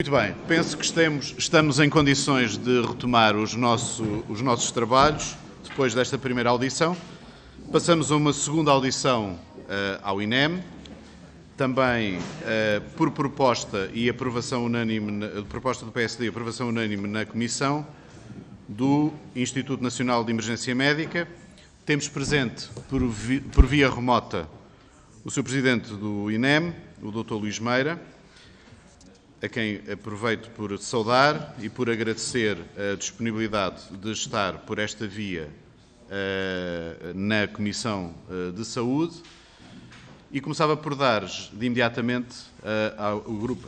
Muito bem, penso que estamos em condições de retomar os nossos trabalhos depois desta primeira audição. Passamos a uma segunda audição ao INEM, também por proposta e aprovação unânime, proposta do PSD e aprovação unânime na Comissão do Instituto Nacional de Emergência Médica. Temos presente por via remota o Sr. Presidente do INEM, o Dr. Luís Meira, a quem aproveito por saudar e por agradecer a disponibilidade de estar por esta via na Comissão de Saúde, e começava por dar de imediatamente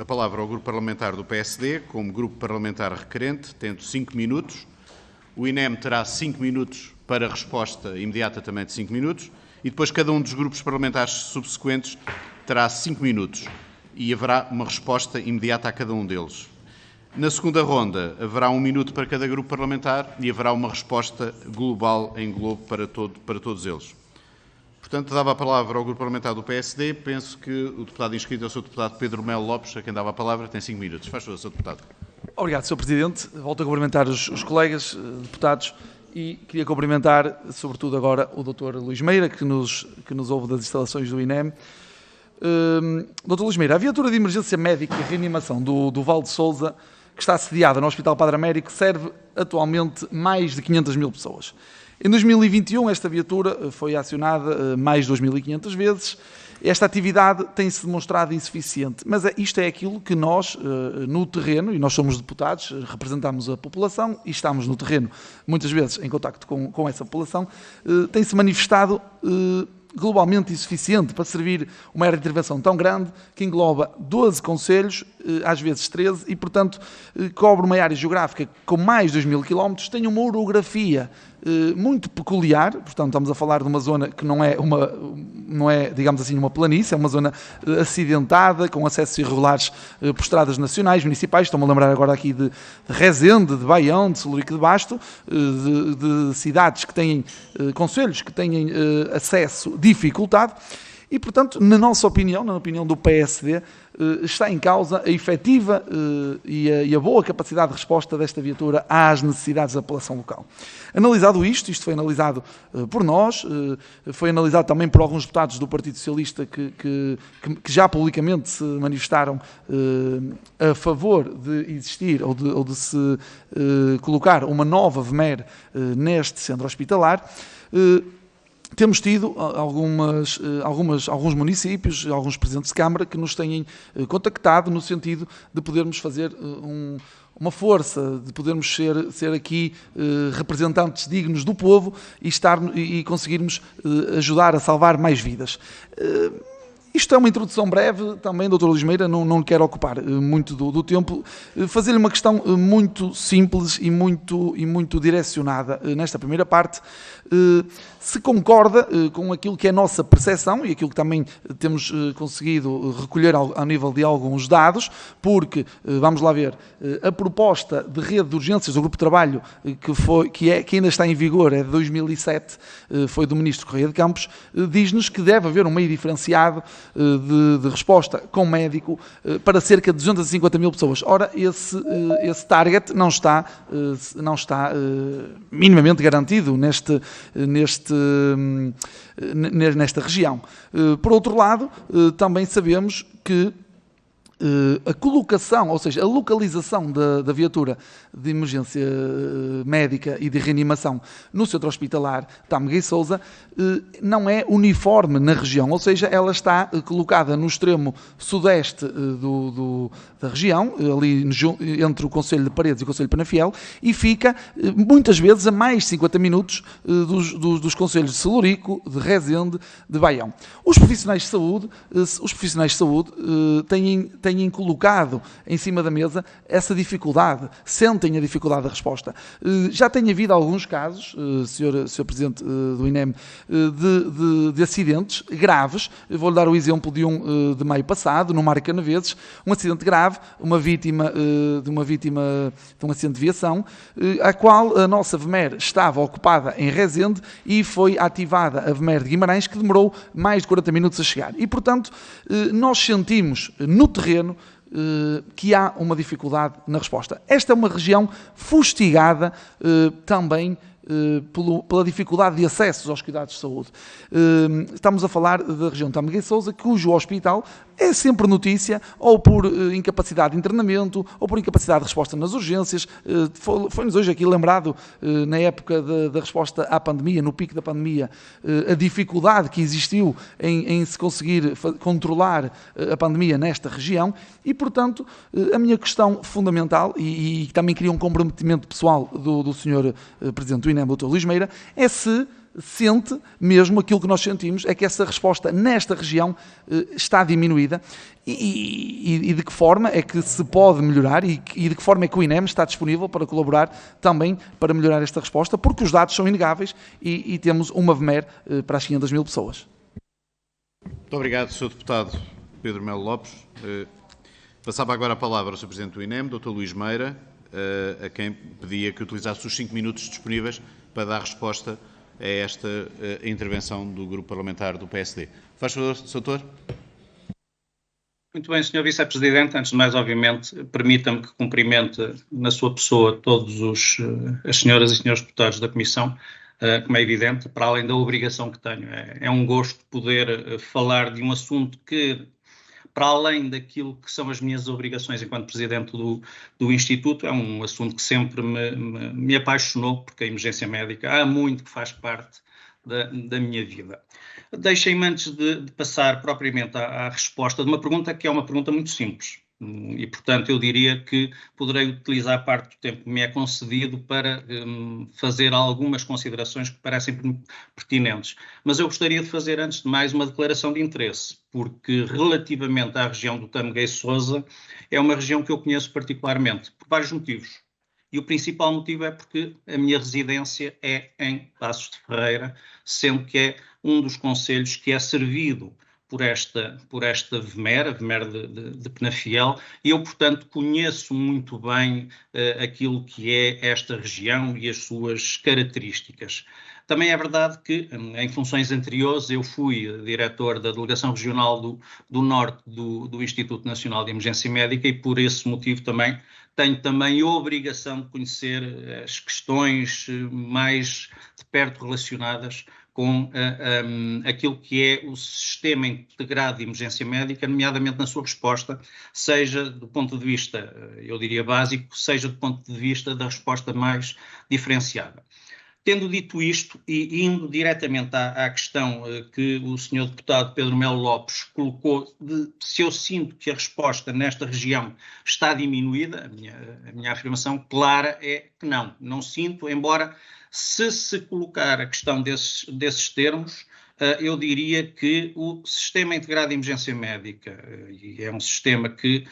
a palavra ao Grupo Parlamentar do PSD, como Grupo Parlamentar requerente, tendo 5 minutos. O INEM terá 5 minutos para resposta imediata também de 5 minutos, e depois cada um dos grupos parlamentares subsequentes terá 5 minutos. E haverá uma resposta imediata a cada um deles. Na segunda ronda, haverá 1 minuto para cada grupo parlamentar e haverá uma resposta global em globo para todos eles. Portanto, dava a palavra ao grupo parlamentar do PSD. Penso que o deputado inscrito é o Sr. Deputado Pedro Melo Lopes, a quem dava a palavra, tem 5 minutos. Faz favor, Sr. Deputado. Obrigado, Sr. Presidente. Volto a cumprimentar os colegas deputados e queria cumprimentar, sobretudo agora, o Dr. Luís Meira, que nos ouve das instalações do INEM. Dr. Luís Meira, a viatura de emergência médica e reanimação do Val de Sousa, que está assediada no Hospital Padre Américo, serve atualmente mais de 500 mil pessoas. Em 2021, esta viatura foi acionada mais de 2.500 vezes. Esta atividade tem-se demonstrado insuficiente, mas isto é aquilo que nós, no terreno, e nós somos deputados, representamos a população e estamos no terreno, muitas vezes em contacto com essa população, tem-se manifestado globalmente insuficiente para servir uma área de intervenção tão grande que engloba 12 concelhos, às vezes 13, e, portanto, cobre uma área geográfica com mais de 2.000 km, tem uma orografia muito peculiar. Portanto, estamos a falar de uma zona que não é, digamos assim, uma planície, é uma zona acidentada, com acessos irregulares por estradas nacionais, municipais. Estou-me a lembrar agora aqui de Rezende, de Baião, de Solurico de Basto, de cidades que têm, concelhos que têm acesso dificultado. E, portanto, na nossa opinião, na opinião do PSD, está em causa a efetiva e a boa capacidade de resposta desta viatura às necessidades da população local. Analisado isto foi analisado por nós, foi analisado também por alguns deputados do Partido Socialista que já publicamente se manifestaram a favor de existir ou de se colocar uma nova VMER neste centro hospitalar. Temos tido alguns municípios, alguns presidentes de Câmara que nos têm contactado no sentido de podermos fazer uma força, de podermos ser aqui representantes dignos do povo e conseguirmos ajudar a salvar mais vidas. Isto é uma introdução breve também, Dr. Luís Meira, não quero ocupar muito do tempo. Fazer-lhe uma questão muito simples e muito direcionada nesta primeira parte. Se concorda com aquilo que é a nossa percepção e aquilo que também temos conseguido recolher ao nível de alguns dados, porque, vamos lá ver, a proposta de rede de urgências do Grupo de Trabalho, que ainda está em vigor, é de 2007, foi do Ministro Correia de Campos, diz-nos que deve haver um meio diferenciado de resposta com médico para cerca de 250 mil pessoas. Ora, esse target não está minimamente garantido nesta região. Por outro lado, também sabemos que a colocação, ou seja, a localização da viatura de emergência médica e de reanimação no centro hospitalar Tâmega e Sousa não é uniforme na região, ou seja, ela está colocada no extremo sudeste da região, ali entre o Concelho de Paredes e o Concelho de Penafiel, e fica muitas vezes a mais de 50 minutos dos concelhos de Celurico, de Rezende, de Baião. Os profissionais de saúde têm colocado em cima da mesa essa dificuldade, sentem a dificuldade da resposta. Já tem havido alguns casos, Sr. Presidente do INEM, de acidentes graves. Vou-lhe dar o exemplo de um de maio passado, no Mar Canaveses, um acidente grave, uma vítima de um acidente de viação, a qual a nossa VMER estava ocupada em Rezende e foi ativada a VMER de Guimarães, que demorou mais de 40 minutos a chegar. E, portanto, nós sentimos no terreno que há uma dificuldade na resposta. Esta é uma região fustigada também pela dificuldade de acesso aos cuidados de saúde. Estamos a falar da região de Tâmega e Sousa, cujo hospital é sempre notícia, ou por incapacidade de internamento, ou por incapacidade de resposta nas urgências. Foi-nos hoje aqui lembrado, na época da resposta à pandemia, no pico da pandemia, a dificuldade que existiu em se conseguir controlar a pandemia nesta região e, portanto, a minha questão fundamental, e também queria um comprometimento pessoal do Sr. Presidente do INEM, Dr. Luís Meira, é se sente mesmo aquilo que nós sentimos, é que essa resposta nesta região está diminuída e de que forma é que se pode melhorar e de que forma é que o INEM está disponível para colaborar também para melhorar esta resposta, porque os dados são inegáveis e temos uma VMER para as 500 mil pessoas. Muito obrigado, Sr. Deputado Pedro Melo Lopes. Passava agora a palavra ao Sr. Presidente do INEM, Dr. Luís Meira, a quem pedia que utilizasse os 5 minutos disponíveis para dar resposta a esta intervenção do Grupo Parlamentar do PSD. Faz favor, Sr. Doutor. Muito bem, Sr. Vice-Presidente. Antes de mais, obviamente, permita-me que cumprimente na sua pessoa todos as senhoras e senhores deputados da Comissão, como é evidente, para além da obrigação que tenho. É um gosto poder falar de um assunto que, para além daquilo que são as minhas obrigações enquanto Presidente do Instituto, é um assunto que sempre me apaixonou, porque a emergência médica há muito que faz parte da minha vida. Deixem-me, antes de passar propriamente à resposta de uma pergunta que é uma pergunta muito simples. E, portanto, eu diria que poderei utilizar parte do tempo que me é concedido para fazer algumas considerações que parecem pertinentes. Mas eu gostaria de fazer, antes de mais, uma declaração de interesse, porque relativamente à região do Tâmega e Sousa, é uma região que eu conheço particularmente, por vários motivos. E o principal motivo é porque a minha residência é em Passos de Ferreira, sendo que é um dos concelhos que é servido por esta VMER, a VMER de Penafiel, e eu, portanto, conheço muito bem aquilo que é esta região e as suas características. Também é verdade que, em funções anteriores, eu fui diretor da Delegação Regional do Norte do Instituto Nacional de Emergência Médica e, por esse motivo, tenho também a obrigação de conhecer as questões mais de perto relacionadas com aquilo que é o sistema integrado de emergência médica, nomeadamente na sua resposta, seja do ponto de vista, eu diria, básico, seja do ponto de vista da resposta mais diferenciada. Tendo dito isto e indo diretamente à questão que o Sr. Deputado Pedro Melo Lopes colocou, de se eu sinto que a resposta nesta região está diminuída, a minha afirmação clara é que não sinto, embora se colocar a questão desses termos, eu diria que o Sistema Integrado de Emergência Médica, e é um sistema que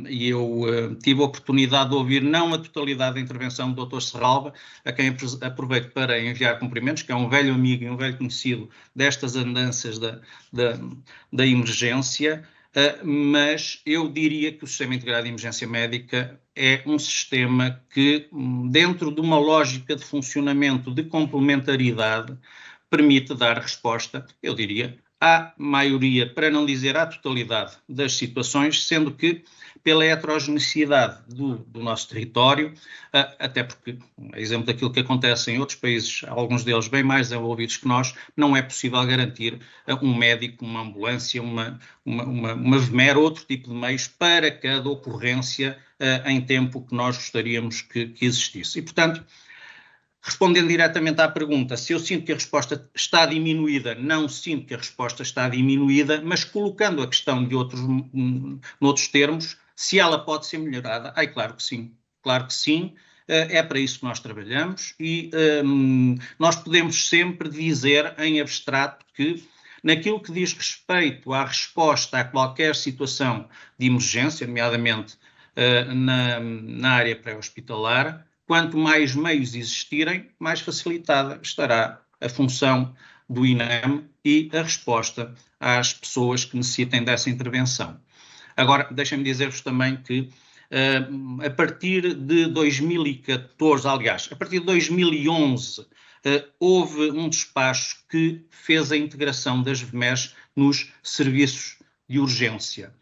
eu tive a oportunidade de ouvir não a totalidade da intervenção do Dr. Serralva, a quem aproveito para enviar cumprimentos, que é um velho amigo e um velho conhecido destas andanças da emergência, mas eu diria que o Sistema Integrado de Emergência Médica é um sistema que, dentro de uma lógica de funcionamento de complementaridade, permite dar resposta, eu diria, à maioria, para não dizer à totalidade das situações, sendo que pela heterogeneidade do nosso território, até porque, a exemplo daquilo que acontece em outros países, alguns deles bem mais desenvolvidos que nós, não é possível garantir um médico, uma ambulância, uma VMER, outro tipo de meios para cada ocorrência em tempo que nós gostaríamos que existisse. E, portanto, respondendo diretamente à pergunta, se eu sinto que a resposta está diminuída, não sinto que a resposta está diminuída, mas colocando a questão noutros termos, se ela pode ser melhorada, claro que sim, é para isso que nós trabalhamos e nós podemos sempre dizer em abstrato que naquilo que diz respeito à resposta a qualquer situação de emergência, nomeadamente na área pré-hospitalar, quanto mais meios existirem, mais facilitada estará a função do INEM e a resposta às pessoas que necessitem dessa intervenção. Agora, deixem-me dizer-vos também que a partir de 2014, aliás, a partir de 2011, houve um despacho que fez a integração das VMEs nos serviços de urgência.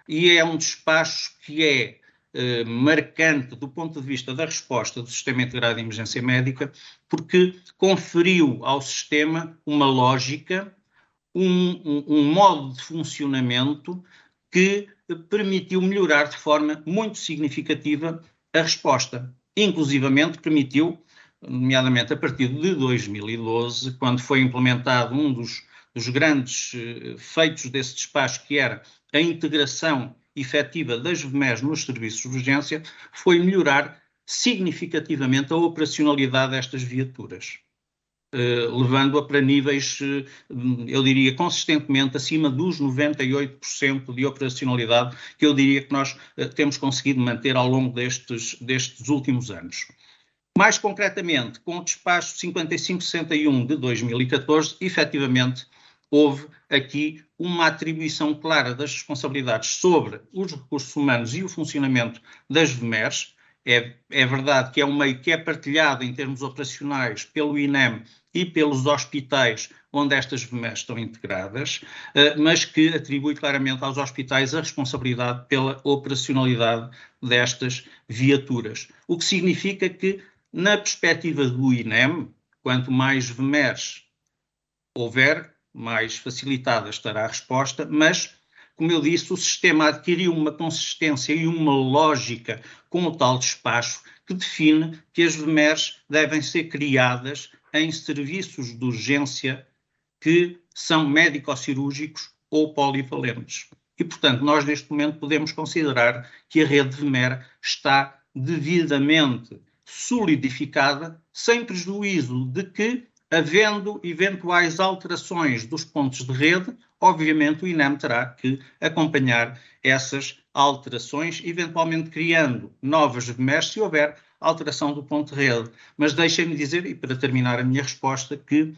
e é um despacho que é marcante do ponto de vista da resposta do Sistema Integrado de Emergência Médica, porque conferiu ao sistema uma lógica, um modo de funcionamento que permitiu melhorar de forma muito significativa a resposta. Inclusivamente permitiu, nomeadamente a partir de 2012, quando foi implementado um dos grandes feitos desse despacho, que era a integração efetiva das VMEs nos serviços de urgência, foi melhorar significativamente a operacionalidade destas viaturas, levando-a para níveis, eu diria, consistentemente acima dos 98% de operacionalidade, que eu diria que nós temos conseguido manter ao longo destes últimos anos. Mais concretamente, com o despacho 5561 de 2014, efetivamente, houve aqui uma atribuição clara das responsabilidades sobre os recursos humanos e o funcionamento das VMEs. É verdade que é um meio que é partilhado em termos operacionais pelo INEM e pelos hospitais onde estas VMEs estão integradas, mas que atribui claramente aos hospitais a responsabilidade pela operacionalidade destas viaturas. O que significa que, na perspectiva do INEM, quanto mais VMEs houver, mais facilitada estará a resposta, mas, como eu disse, o sistema adquiriu uma consistência e uma lógica com o tal despacho que define que as VMEs devem ser criadas em serviços de urgência que são médico-cirúrgicos ou polivalentes. E, portanto, nós neste momento podemos considerar que a rede de VMER está devidamente solidificada, sem prejuízo de que, havendo eventuais alterações dos pontos de rede, obviamente o INEM terá que acompanhar essas alterações, eventualmente criando novas VMEs se houver alteração do ponto de rede. Mas deixem-me dizer, e para terminar a minha resposta, que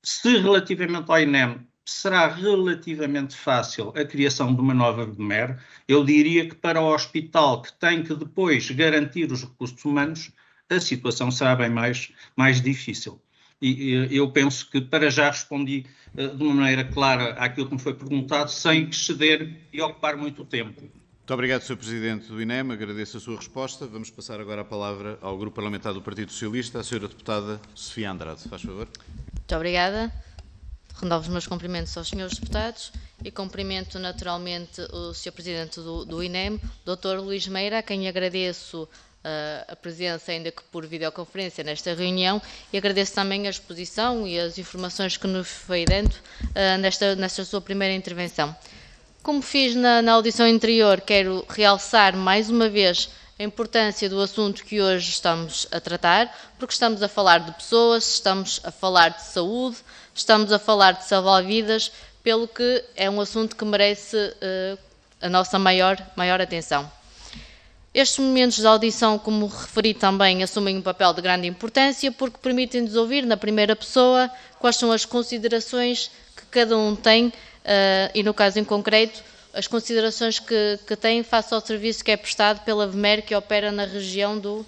se relativamente ao INEM será relativamente fácil a criação de uma nova VMER, eu diria que para o hospital que tem que depois garantir os recursos humanos, a situação será bem mais difícil. E eu penso que para já respondi de uma maneira clara àquilo que me foi perguntado, sem exceder e ocupar muito tempo. Muito obrigado, Sr. Presidente do INEM. Agradeço a sua resposta. Vamos passar agora a palavra ao Grupo Parlamentar do Partido Socialista, à Sra. Deputada Sofia Andrade. Faz favor. Muito obrigada. Renovo os meus cumprimentos aos senhores deputados e cumprimento naturalmente o Sr. Presidente do INEM, Dr. Luís Meira, a quem agradeço a presença, ainda que por videoconferência, nesta reunião, e agradeço também a exposição e as informações que nos foi dando nesta sua primeira intervenção. Como fiz na audição anterior, quero realçar mais uma vez a importância do assunto que hoje estamos a tratar, porque estamos a falar de pessoas, estamos a falar de saúde, estamos a falar de salvar vidas, pelo que é um assunto que merece a nossa maior atenção. Estes momentos de audição, como referi também, assumem um papel de grande importância porque permitem-nos ouvir na primeira pessoa quais são as considerações que cada um tem e, no caso em concreto, as considerações que tem face ao serviço que é prestado pela VMER que opera na região do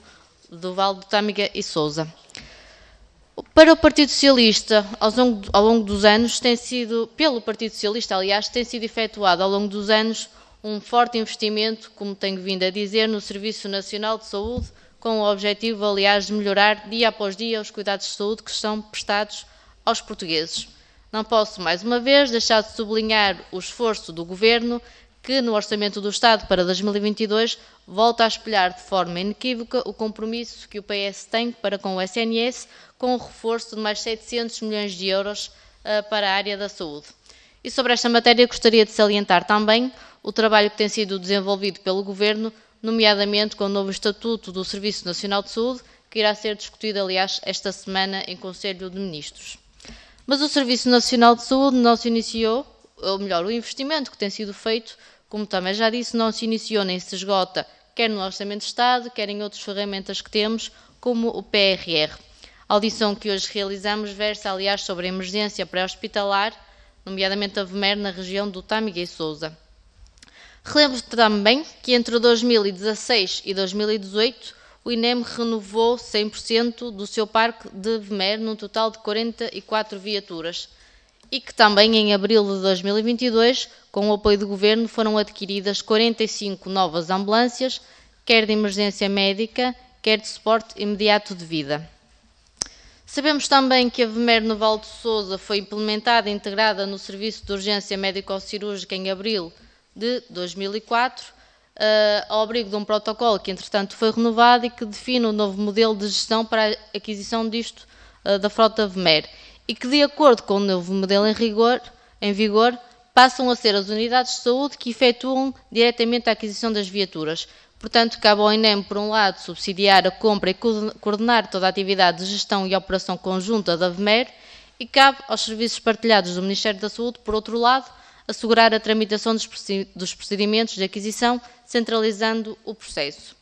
Vale do Tâmega e Sousa. Para o Partido Socialista, ao longo dos anos, pelo Partido Socialista, aliás, tem sido efetuado ao longo dos anos um forte investimento, como tenho vindo a dizer, no Serviço Nacional de Saúde, com o objetivo, aliás, de melhorar dia após dia os cuidados de saúde que são prestados aos portugueses. Não posso, mais uma vez, deixar de sublinhar o esforço do Governo que, no Orçamento do Estado para 2022, volta a espelhar de forma inequívoca o compromisso que o PS tem para com o SNS, com o reforço de mais 700 milhões de euros para a área da saúde. E sobre esta matéria gostaria de salientar também o trabalho que tem sido desenvolvido pelo Governo, nomeadamente com o novo Estatuto do Serviço Nacional de Saúde, que irá ser discutido, aliás, esta semana em Conselho de Ministros. Mas o Serviço Nacional de Saúde não se iniciou, ou melhor, o investimento que tem sido feito, como também já disse, não se iniciou nem se esgota, quer no Orçamento de Estado, quer em outras ferramentas que temos, como o PRR. A audição que hoje realizamos versa, aliás, sobre a emergência pré-hospitalar, nomeadamente a VMER na região do Tâmega e Sousa. Relembro também que entre 2016 e 2018 o INEM renovou 100% do seu parque de VMER num total de 44 viaturas. e que também em abril de 2022, com o apoio do Governo, foram adquiridas 45 novas ambulâncias, quer de emergência médica, quer de suporte imediato de vida. Sabemos também que a VMER no Val de Sousa foi implementada e integrada no Serviço de Urgência Médico-Cirúrgica em abril de 2004, ao abrigo de um protocolo que, entretanto, foi renovado e que define o novo modelo de gestão para a aquisição disto da frota VMER e que, de acordo com o novo modelo em vigor, passam a ser as unidades de saúde que efetuam diretamente a aquisição das viaturas. Portanto, cabe ao INEM, por um lado, subsidiar a compra e coordenar toda a atividade de gestão e operação conjunta da VMER e cabe aos serviços partilhados do Ministério da Saúde, por outro lado, assegurar a tramitação dos procedimentos de aquisição, centralizando o processo.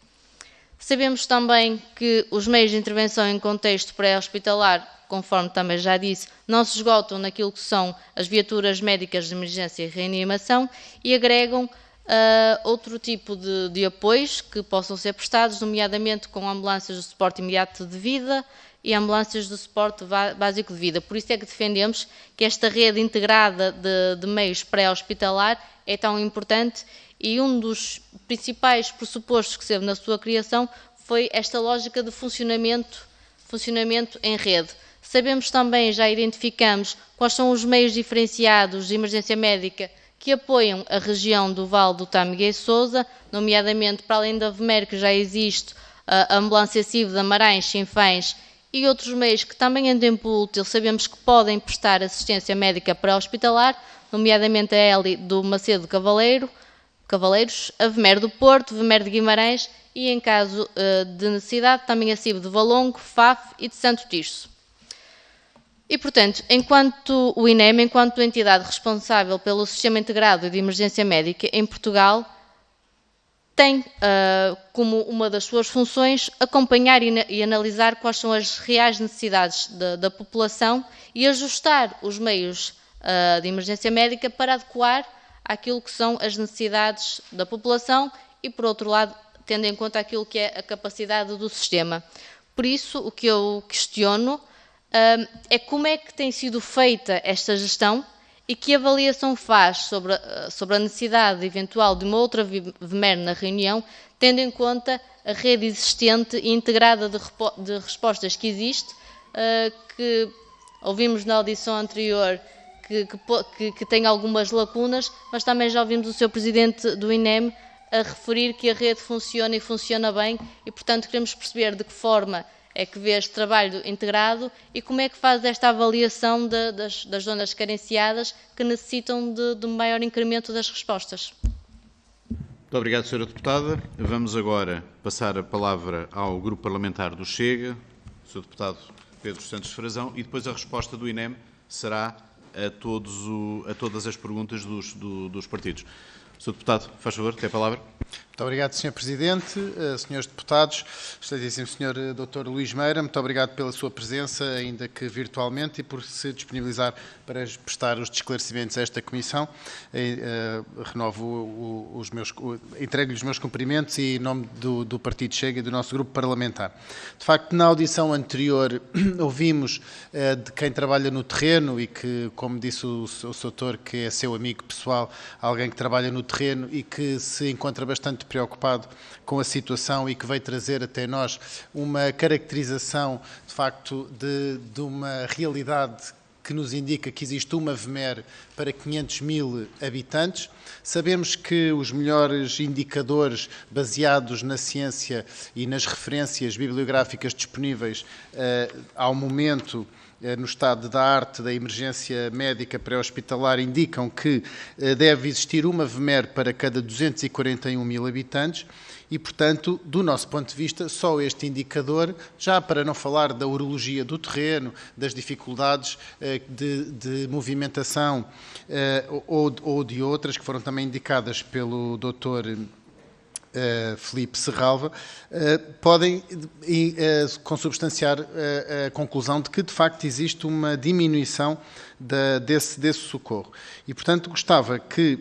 Sabemos também que os meios de intervenção em contexto pré-hospitalar, conforme também já disse, não se esgotam naquilo que são as viaturas médicas de emergência e reanimação e agregam outro tipo de apoios que possam ser prestados, nomeadamente com ambulâncias de suporte imediato de vida e ambulâncias de suporte básico de vida. Por isso é que defendemos que esta rede integrada de meios pré-hospitalar é tão importante e um dos principais pressupostos que se teve na sua criação foi esta lógica de funcionamento em rede. Sabemos também, já identificamos, quais são os meios diferenciados de emergência médica que apoiam a região do Vale do Tâmega e Sousa, nomeadamente, para além da VMER, que já existe, a Ambulância CIV de Amarães, Sinfãs e outros meios que também em tempo útil sabemos que podem prestar assistência médica pré-hospitalar, nomeadamente a Heli do Macedo Cavaleiros, a VMER do Porto, VMER de Guimarães e, em caso de necessidade, também a CIV de Valongo, FAF e de Santo Tirso. E, portanto, enquanto o INEM, enquanto entidade responsável pelo Sistema Integrado de Emergência Médica em Portugal, tem como uma das suas funções acompanhar e analisar quais são as reais necessidades da população e ajustar os meios de emergência médica para adequar àquilo que são as necessidades da população e, por outro lado, tendo em conta aquilo que é a capacidade do sistema. Por isso, o que eu questiono é como é que tem sido feita esta gestão e que avaliação faz sobre a necessidade eventual de uma outra VMER na reunião, tendo em conta a rede existente e integrada de respostas que existe, que ouvimos na audição anterior que tem algumas lacunas, mas também já ouvimos o Sr. Presidente do INEM a referir que a rede funciona e funciona bem e, portanto, queremos perceber de que forma é que vê este trabalho integrado e como é que faz esta avaliação das zonas carenciadas que necessitam de maior incremento das respostas. Muito obrigado, Sra. Deputada. Vamos agora passar a palavra ao Grupo Parlamentar do Chega, o Sr. Deputado Pedro Santos Frazão, e depois a resposta do INEM será a todas as perguntas dos partidos. Sr. Deputado, faz favor, tem a palavra. Muito obrigado, Sr. Presidente, Srs. Deputados, Excelentíssimo Sr. Dr. Luís Meira, muito obrigado pela sua presença, ainda que virtualmente, e por se disponibilizar para prestar os esclarecimentos a esta Comissão. Entrego-lhe os meus cumprimentos e em nome do Partido Chega e do nosso Grupo Parlamentar. De facto, na audição anterior, ouvimos de quem trabalha no terreno e que, como disse o Sr. que é seu amigo pessoal, alguém que trabalha no terreno e que se encontra bastante preocupado com a situação e que veio trazer até nós uma caracterização, de facto, de uma realidade que nos indica que existe uma VMER para 500 mil habitantes. Sabemos que os melhores indicadores baseados na ciência e nas referências bibliográficas disponíveis ao momento no estado da arte da emergência médica pré-hospitalar indicam que deve existir uma VMER para cada 241 mil habitantes e, portanto, do nosso ponto de vista, só este indicador, já para não falar da urologia do terreno, das dificuldades de movimentação ou de outras que foram também indicadas pelo Dr. Filipe Serralva, podem consubstanciar a conclusão de que, de facto, existe uma diminuição desse socorro. E, portanto, gostava que,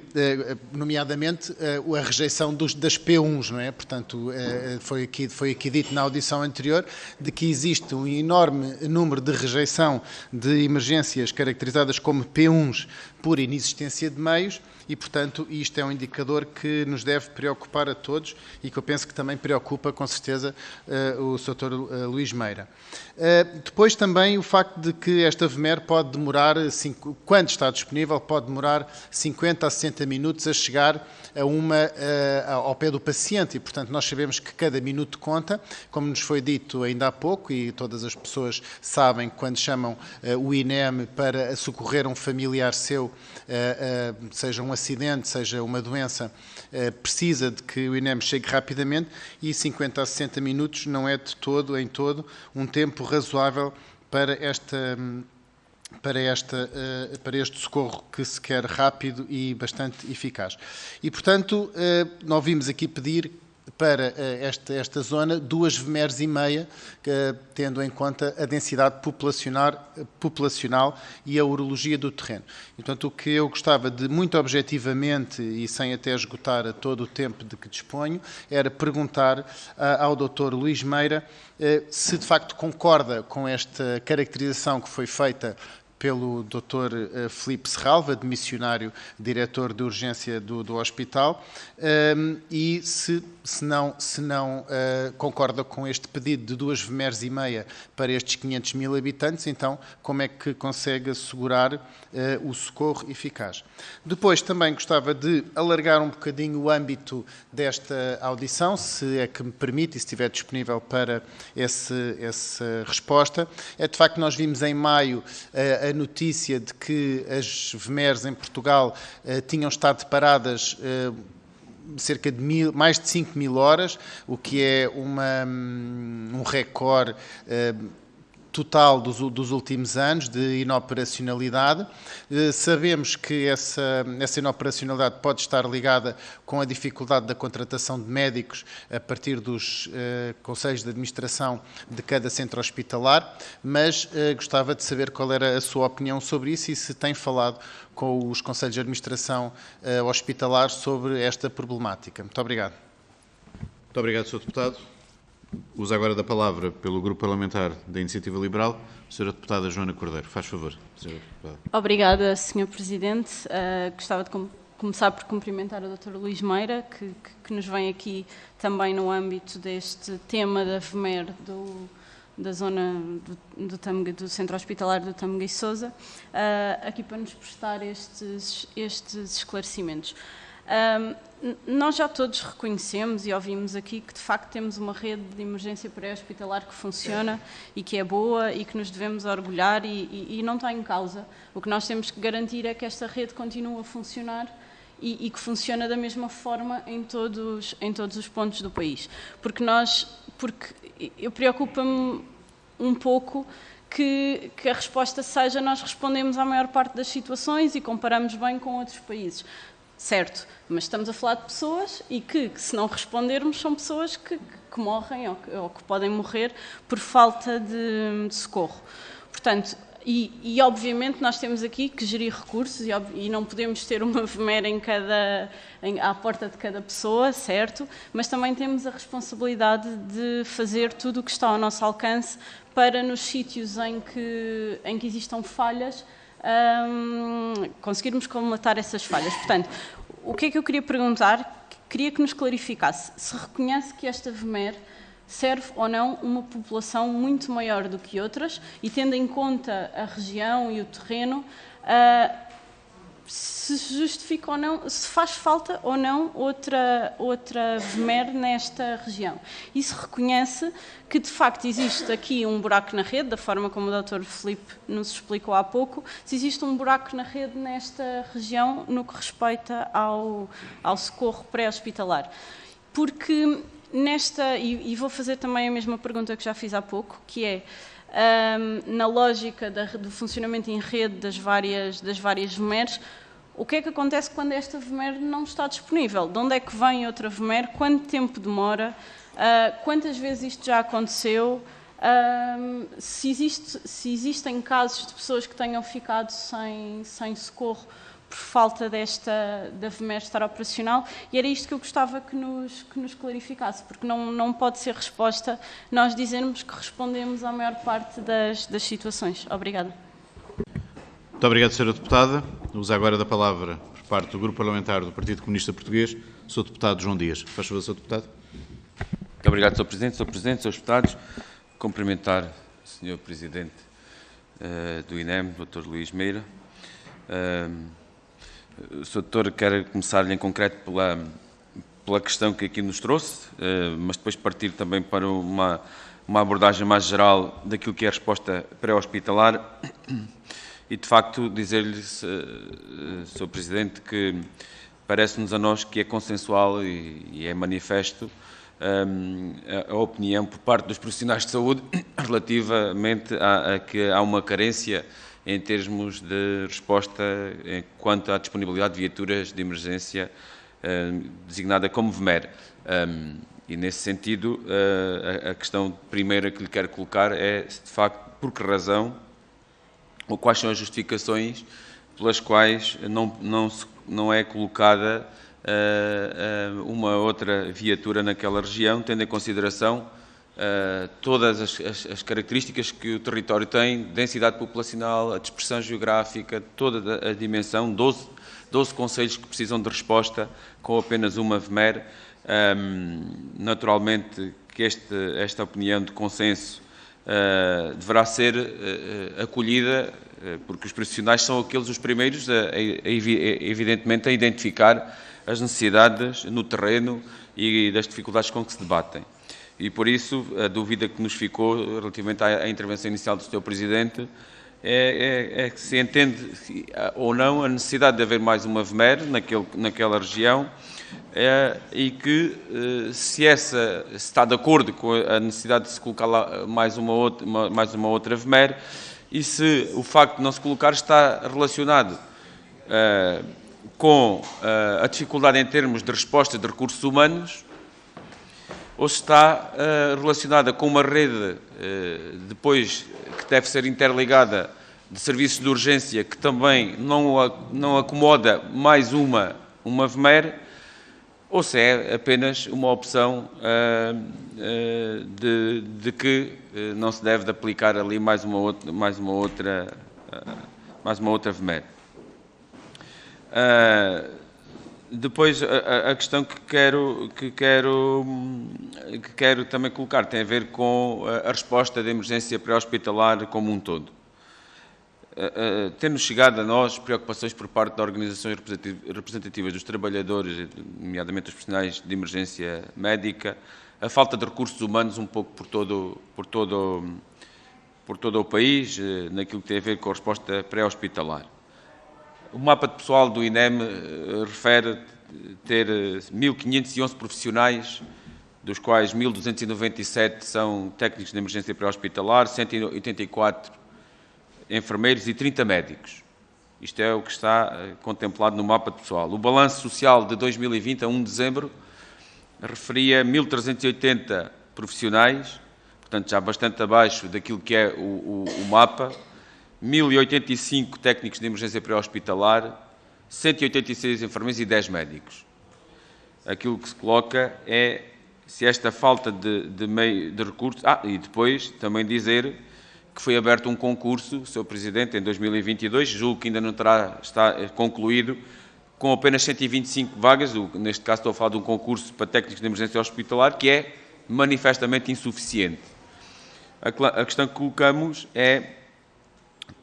nomeadamente, a rejeição das P1s, não é? Portanto, foi aqui dito na audição anterior de que existe um enorme número de rejeição de emergências caracterizadas como P1s por inexistência de meios e, portanto, isto é um indicador que nos deve preocupar a todos e que eu penso que também preocupa, com certeza, o Sr. Luís Meira. Depois também o facto de que esta VMER pode demorar, quando está disponível, pode demorar 50 a 60 minutos a chegar ao pé do paciente e, portanto, nós sabemos que cada minuto conta, como nos foi dito ainda há pouco e todas as pessoas sabem quando chamam o INEM para socorrer um familiar seu, seja um acidente, seja uma doença, precisa de que o INEM chegue rapidamente e 50 a 60 minutos não é de todo, em todo, um tempo razoável para este socorro que se quer rápido e bastante eficaz. E, portanto, nós vimos aqui pedir para esta zona 2 VMERs e meia, tendo em conta a densidade populacional e a urologia do terreno. E, portanto, o que eu gostava de, muito objetivamente e sem até esgotar todo o tempo de que disponho, era perguntar ao Dr. Luís Meira se de facto concorda com esta caracterização que foi feita pelo Dr. Filipe Serralva, de missionário diretor de urgência do hospital, e se não concorda com este pedido de 2 VMERs e meia para estes 500 mil habitantes, então como é que consegue assegurar o socorro eficaz. Depois também gostava de alargar um bocadinho o âmbito desta audição, se é que me permite e se estiver disponível para essa resposta. É de facto, nós vimos em maio a notícia de que as VMERs em Portugal tinham estado paradas cerca de mais de 5 mil horas, o que é um recorde total dos últimos anos de inoperacionalidade. Sabemos que essa inoperacionalidade pode estar ligada com a dificuldade da contratação de médicos a partir dos conselhos de administração de cada centro hospitalar, mas gostava de saber qual era a sua opinião sobre isso e se tem falado com os conselhos de administração hospitalar sobre esta problemática. Muito obrigado. Muito obrigado, Sr. Deputado. Uso agora da palavra pelo Grupo Parlamentar da Iniciativa Liberal, a Sra. Deputada Joana Cordeiro. Faz favor, Sra. Deputada. Obrigada, Sr. Presidente. Gostava de começar por cumprimentar o Dr. Luís Meira, que nos vem aqui também no âmbito deste tema da VMER da zona do Centro Hospitalar do Tâmega e Sousa, aqui para nos prestar estes esclarecimentos. Nós já todos reconhecemos e ouvimos aqui que de facto temos uma rede de emergência pré-hospitalar que funciona e que é boa e que nos devemos orgulhar e não está em causa. O que nós temos que garantir é que esta rede continue a funcionar e que funciona da mesma forma em todos os pontos do país. Porque eu preocupa-me um pouco que a resposta seja nós respondemos à maior parte das situações e comparamos bem com outros países. Certo, mas estamos a falar de pessoas e que se não respondermos, são pessoas que morrem ou que podem morrer por falta de socorro. Portanto, e obviamente nós temos aqui que gerir recursos e não podemos ter uma VMER à porta de cada pessoa, certo? Mas também temos a responsabilidade de fazer tudo o que está ao nosso alcance para nos sítios em que existam falhas, conseguirmos colmatar essas falhas. Portanto, o que é que eu queria perguntar? Queria que nos clarificasse se reconhece que esta VMER serve ou não uma população muito maior do que outras e, tendo em conta a região e o terreno, se justifica ou não, se faz falta ou não outra VMER nesta região. E se reconhece que, de facto, existe aqui um buraco na rede, da forma como o Dr. Filipe nos explicou há pouco, se existe um buraco na rede nesta região no que respeita ao socorro pré-hospitalar. Porque e vou fazer também a mesma pergunta que já fiz há pouco, que é, na lógica do funcionamento em rede das várias VMERs, o que é que acontece quando esta VMER não está disponível? De onde é que vem outra VMER? Quanto tempo demora? Quantas vezes isto já aconteceu? Se existem casos de pessoas que tenham ficado sem socorro por falta da VMER estar operacional, e era isto que eu gostava que nos clarificasse, porque não pode ser resposta nós dizermos que respondemos à maior parte das situações. Obrigada. Muito obrigado, Sra. Deputada. Uso agora da palavra, por parte do Grupo Parlamentar do Partido Comunista Português, o Sr. Deputado João Dias. Faz favor, Sr. Deputado. Muito obrigado, Sr. Presidente. Sr. Presidente, Srs. Deputados, cumprimentar o Sr. Presidente do INEM, Dr. Luís Meira. O Sr. Doutor, quero começar-lhe em concreto pela questão que aqui nos trouxe, mas depois partir também para uma abordagem mais geral daquilo que é a resposta pré-hospitalar e, de facto, dizer-lhe, Sr. Presidente, que parece-nos a nós que é consensual e é manifesto a opinião por parte dos profissionais de saúde relativamente a que há uma carência em termos de resposta quanto à disponibilidade de viaturas de emergência designada como VMER. E, nesse sentido, a questão primeira que lhe quero colocar é, de facto, por que razão ou quais são as justificações pelas quais não é colocada uma outra viatura naquela região, tendo em consideração todas as características que o território tem, densidade populacional, a dispersão geográfica, toda a dimensão, 12 concelhos que precisam de resposta com apenas uma VMER. Naturalmente que esta opinião de consenso deverá ser acolhida, porque os profissionais são os primeiros, evidentemente, a identificar as necessidades no terreno e das dificuldades com que se debatem. E, por isso, a dúvida que nos ficou relativamente à intervenção inicial do Sr. Presidente é que se entende ou não a necessidade de haver mais uma VMER naquela região e que, se está de acordo com a necessidade de se colocar lá mais uma outra VMER, e se o facto de não se colocar está relacionado com a dificuldade em termos de resposta de recursos humanos, ou se está relacionada com uma rede, depois, que deve ser interligada, de serviços de urgência, que também não acomoda mais uma VMER, ou se é apenas uma opção de que não se deve de aplicar ali mais uma outra VMER. Depois, a questão que quero também colocar tem a ver com a resposta de emergência pré-hospitalar como um todo. Tendo chegado a nós preocupações por parte de organizações representativas dos trabalhadores, nomeadamente os profissionais de emergência médica, a falta de recursos humanos um pouco por todo o país, naquilo que tem a ver com a resposta pré-hospitalar. O mapa de pessoal do INEM refere ter 1.511 profissionais, dos quais 1.297 são técnicos de emergência pré-hospitalar, 184 enfermeiros e 30 médicos. Isto é o que está contemplado no mapa de pessoal. O balanço social de 2020, a 1 de dezembro, referia 1.380 profissionais, portanto já bastante abaixo daquilo que é o mapa, 1.085 técnicos de emergência pré-hospitalar, 186 enfermeiros e 10 médicos. Aquilo que se coloca é se esta falta de recursos... e depois também dizer que foi aberto um concurso, Sr. Presidente, em 2022, julgo que ainda não está concluído, com apenas 125 vagas, neste caso estou a falar de um concurso para técnicos de emergência hospitalar, que é manifestamente insuficiente. A questão que colocamos é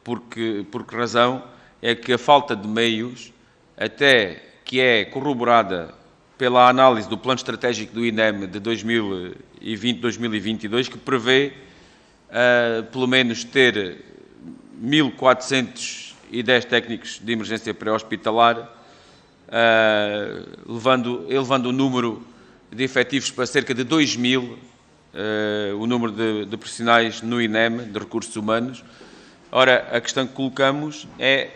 por que razão é que a falta de meios, até que é corroborada pela análise do Plano Estratégico do INEM de 2020-2022, que prevê pelo menos ter 1.410 técnicos de emergência pré-hospitalar, elevando o número de efetivos para cerca de 2.000, o número de profissionais no INEM, de recursos humanos. Ora, a questão que colocamos é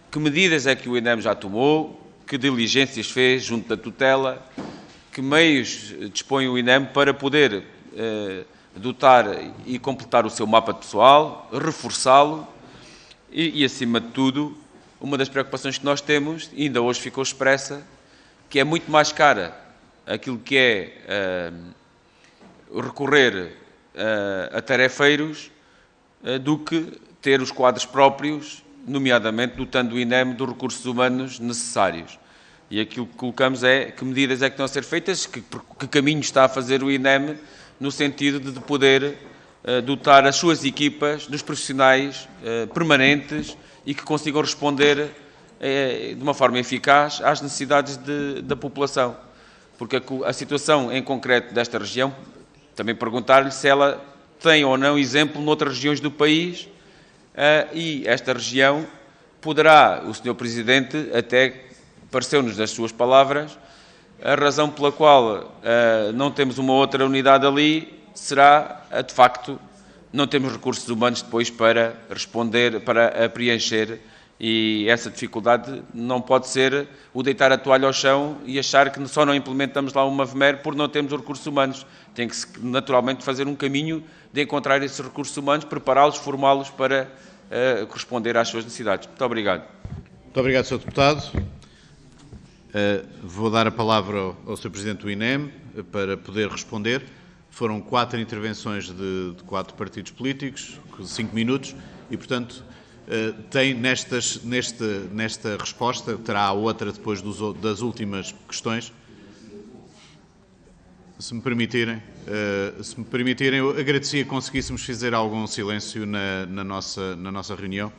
que medidas é que o INEM já tomou, que diligências fez junto da tutela, que meios dispõe o INEM para poder dotar e completar o seu mapa pessoal, reforçá-lo e, acima de tudo, uma das preocupações que nós temos, e ainda hoje ficou expressa, que é muito mais cara aquilo que é recorrer a tarefeiros do que ter os quadros próprios, nomeadamente dotando o INEM dos recursos humanos necessários. E aquilo que colocamos é que medidas é que estão a ser feitas, que caminho está a fazer o INEM no sentido de poder dotar as suas equipas dos profissionais permanentes e que consigam responder de uma forma eficaz às necessidades da população. Porque a situação em concreto desta região, também perguntar-lhe se ela tem ou não exemplo noutras regiões do país, e esta região poderá, o Sr. Presidente até pareceu-nos das suas palavras, a razão pela qual não temos uma outra unidade ali será, de facto, não temos recursos humanos depois para responder, para preencher, e essa dificuldade não pode ser o deitar a toalha ao chão e achar que só não implementamos lá uma VMER por não termos recursos humanos. Tem que naturalmente fazer um caminho de encontrar esses recursos humanos, prepará-los, formá-los para corresponder às suas necessidades. Muito obrigado. Muito obrigado, Sr. Deputado. Vou dar a palavra ao Sr. Presidente do INEM para poder responder. Foram 4 intervenções de 4 partidos políticos, 5 minutos, e, portanto, tem nesta resposta, terá outra depois das últimas questões. Se me permitirem, eu agradecia que conseguíssemos fazer algum silêncio na nossa reunião.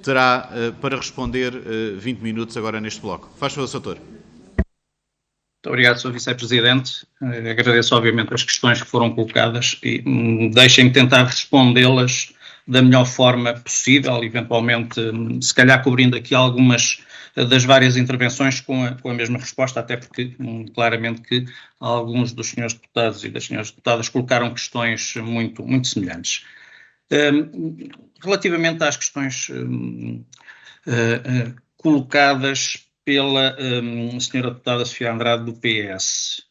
Terá para responder 20 minutos agora neste bloco. Faz favor, Sr. Doutor. Muito obrigado, Sr. Vice-Presidente. Agradeço, obviamente, as questões que foram colocadas e deixem-me tentar respondê-las da melhor forma possível, eventualmente, se calhar cobrindo aqui algumas das várias intervenções com a mesma resposta, até porque, claramente, que alguns dos senhores deputados e das senhoras deputadas colocaram questões muito, muito semelhantes. Relativamente às questões colocadas pela senhora deputada Sofia Andrade do PS,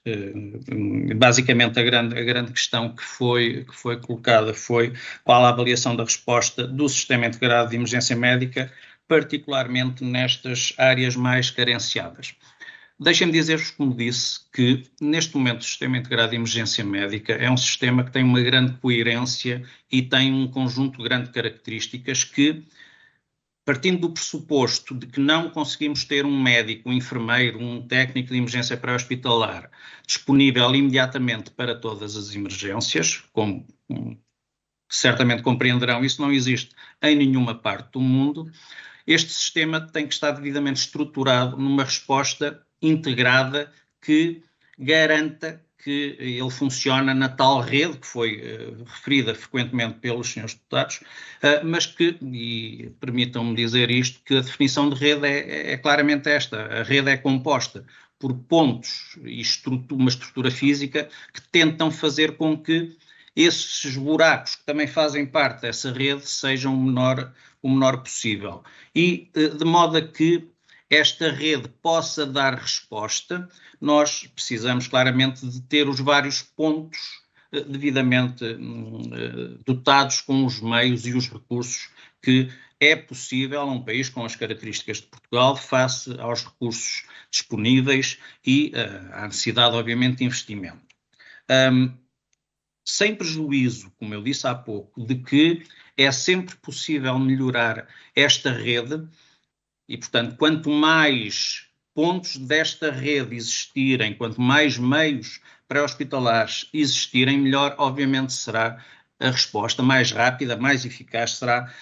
basicamente a grande questão que foi colocada foi qual a avaliação da resposta do Sistema Integrado de Emergência Médica, particularmente nestas áreas mais carenciadas. Deixem-me dizer-vos, como disse, que neste momento o Sistema Integrado de Emergência Médica é um sistema que tem uma grande coerência e tem um conjunto de grandes características que, partindo do pressuposto de que não conseguimos ter um médico, um enfermeiro, um técnico de emergência pré-hospitalar disponível imediatamente para todas as emergências, como certamente compreenderão, isso não existe em nenhuma parte do mundo. Este sistema tem que estar devidamente estruturado numa resposta integrada que garanta que ele funciona na tal rede que foi referida frequentemente pelos senhores deputados, mas que, e permitam-me dizer isto, que a definição de rede é claramente esta. A rede é composta por pontos e uma estrutura física que tentam fazer com que esses buracos que também fazem parte dessa rede sejam o menor possível. E de modo a que esta rede possa dar resposta, nós precisamos claramente de ter os vários pontos devidamente dotados com os meios e os recursos que é possível a um país com as características de Portugal face aos recursos disponíveis e à necessidade, obviamente, de investimento. Sem prejuízo, como eu disse há pouco, de que é sempre possível melhorar esta rede e, portanto, quanto mais pontos desta rede existirem, quanto mais meios pré-hospitalares existirem, melhor, obviamente, será a resposta, mais rápida, mais eficaz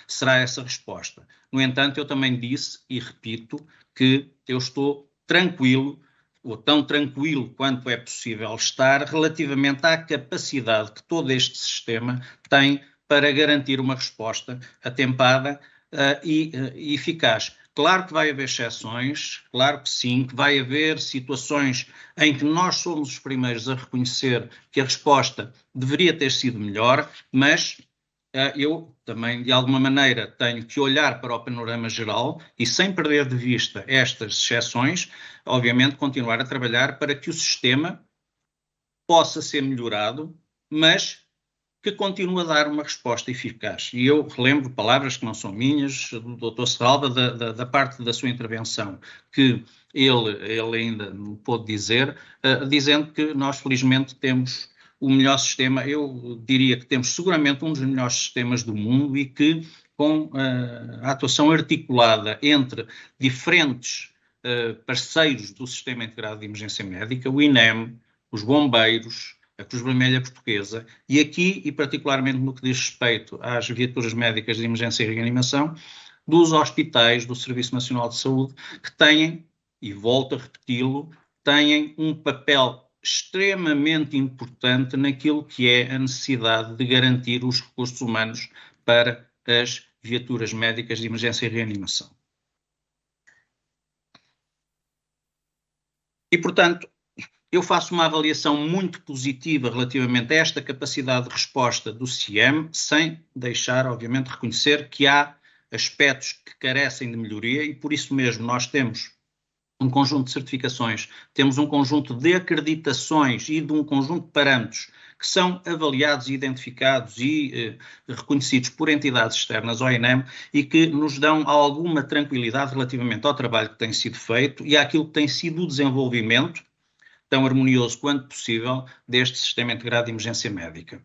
será essa resposta. No entanto, eu também disse e repito que eu estou tranquilo, ou tão tranquilo quanto é possível estar, relativamente à capacidade que todo este sistema tem para garantir uma resposta atempada e eficaz. Claro que vai haver exceções, claro que sim, que vai haver situações em que nós somos os primeiros a reconhecer que a resposta deveria ter sido melhor, mas eu também, de alguma maneira, tenho que olhar para o panorama geral e, sem perder de vista estas exceções, obviamente continuar a trabalhar para que o sistema possa ser melhorado, mas que continua a dar uma resposta eficaz. E eu relembro palavras que não são minhas, do Dr. Serralva, da parte da sua intervenção, que ele ainda me pôde dizer, dizendo que nós, felizmente, temos o melhor sistema. Eu diria que temos seguramente um dos melhores sistemas do mundo e que, com a atuação articulada entre diferentes parceiros do Sistema Integrado de Emergência Médica, o INEM, os bombeiros, a Cruz Vermelha Portuguesa, e aqui, e particularmente no que diz respeito às viaturas médicas de emergência e reanimação, dos hospitais, do Serviço Nacional de Saúde, que têm, e volto a repeti-lo, têm um papel extremamente importante naquilo que é a necessidade de garantir os recursos humanos para as viaturas médicas de emergência e reanimação. E, portanto, eu faço uma avaliação muito positiva relativamente a esta capacidade de resposta do CIEM, sem deixar, obviamente, reconhecer que há aspectos que carecem de melhoria e, por isso mesmo, nós temos um conjunto de certificações, temos um conjunto de acreditações e de um conjunto de parâmetros que são avaliados, identificados e reconhecidos por entidades externas ao INEM e que nos dão alguma tranquilidade relativamente ao trabalho que tem sido feito e àquilo que tem sido o desenvolvimento tão harmonioso quanto possível deste Sistema Integrado de Emergência Médica.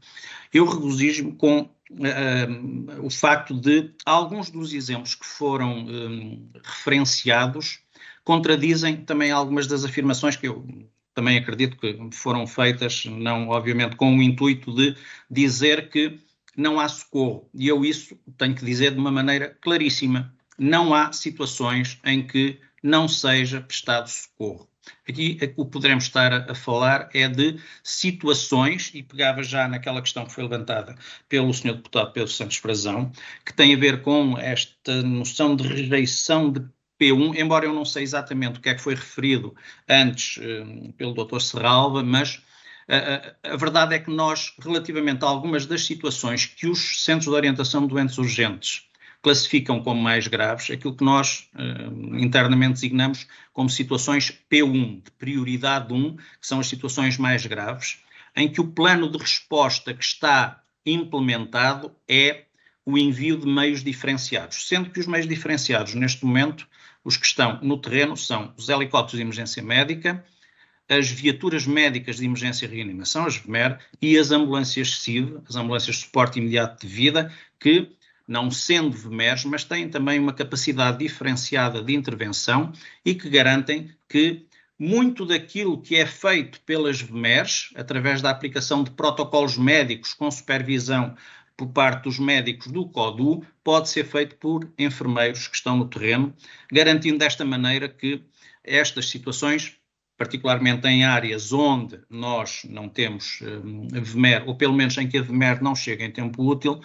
Eu regozijo-me com o facto de alguns dos exemplos que foram referenciados contradizem também algumas das afirmações que eu também acredito que foram feitas, não obviamente com o intuito de dizer que não há socorro. E eu isso tenho que dizer de uma maneira claríssima. Não há situações em que não seja prestado socorro. Aqui o que poderemos estar a falar é de situações, e pegava já naquela questão que foi levantada pelo Sr. Deputado Pedro Santos Frazão, que tem a ver com esta noção de rejeição de P1, embora eu não sei exatamente o que é que foi referido antes pelo Dr. Serralva, mas a verdade é que nós, relativamente a algumas das situações que os Centros de Orientação de Doentes Urgentes classificam como mais graves, aquilo que nós internamente designamos como situações P1, de prioridade 1, que são as situações mais graves, em que o plano de resposta que está implementado é o envio de meios diferenciados, sendo que os meios diferenciados, neste momento, os que estão no terreno são os helicópteros de emergência médica, as viaturas médicas de emergência e reanimação, as VMER, e as ambulâncias SIV, as ambulâncias de suporte imediato de vida, que, não sendo VMERs, mas têm também uma capacidade diferenciada de intervenção e que garantem que muito daquilo que é feito pelas VMERs, através da aplicação de protocolos médicos com supervisão por parte dos médicos do CODU, pode ser feito por enfermeiros que estão no terreno, garantindo desta maneira que estas situações, particularmente em áreas onde nós não temos VMER, ou pelo menos em que a VMER não chega em tempo útil,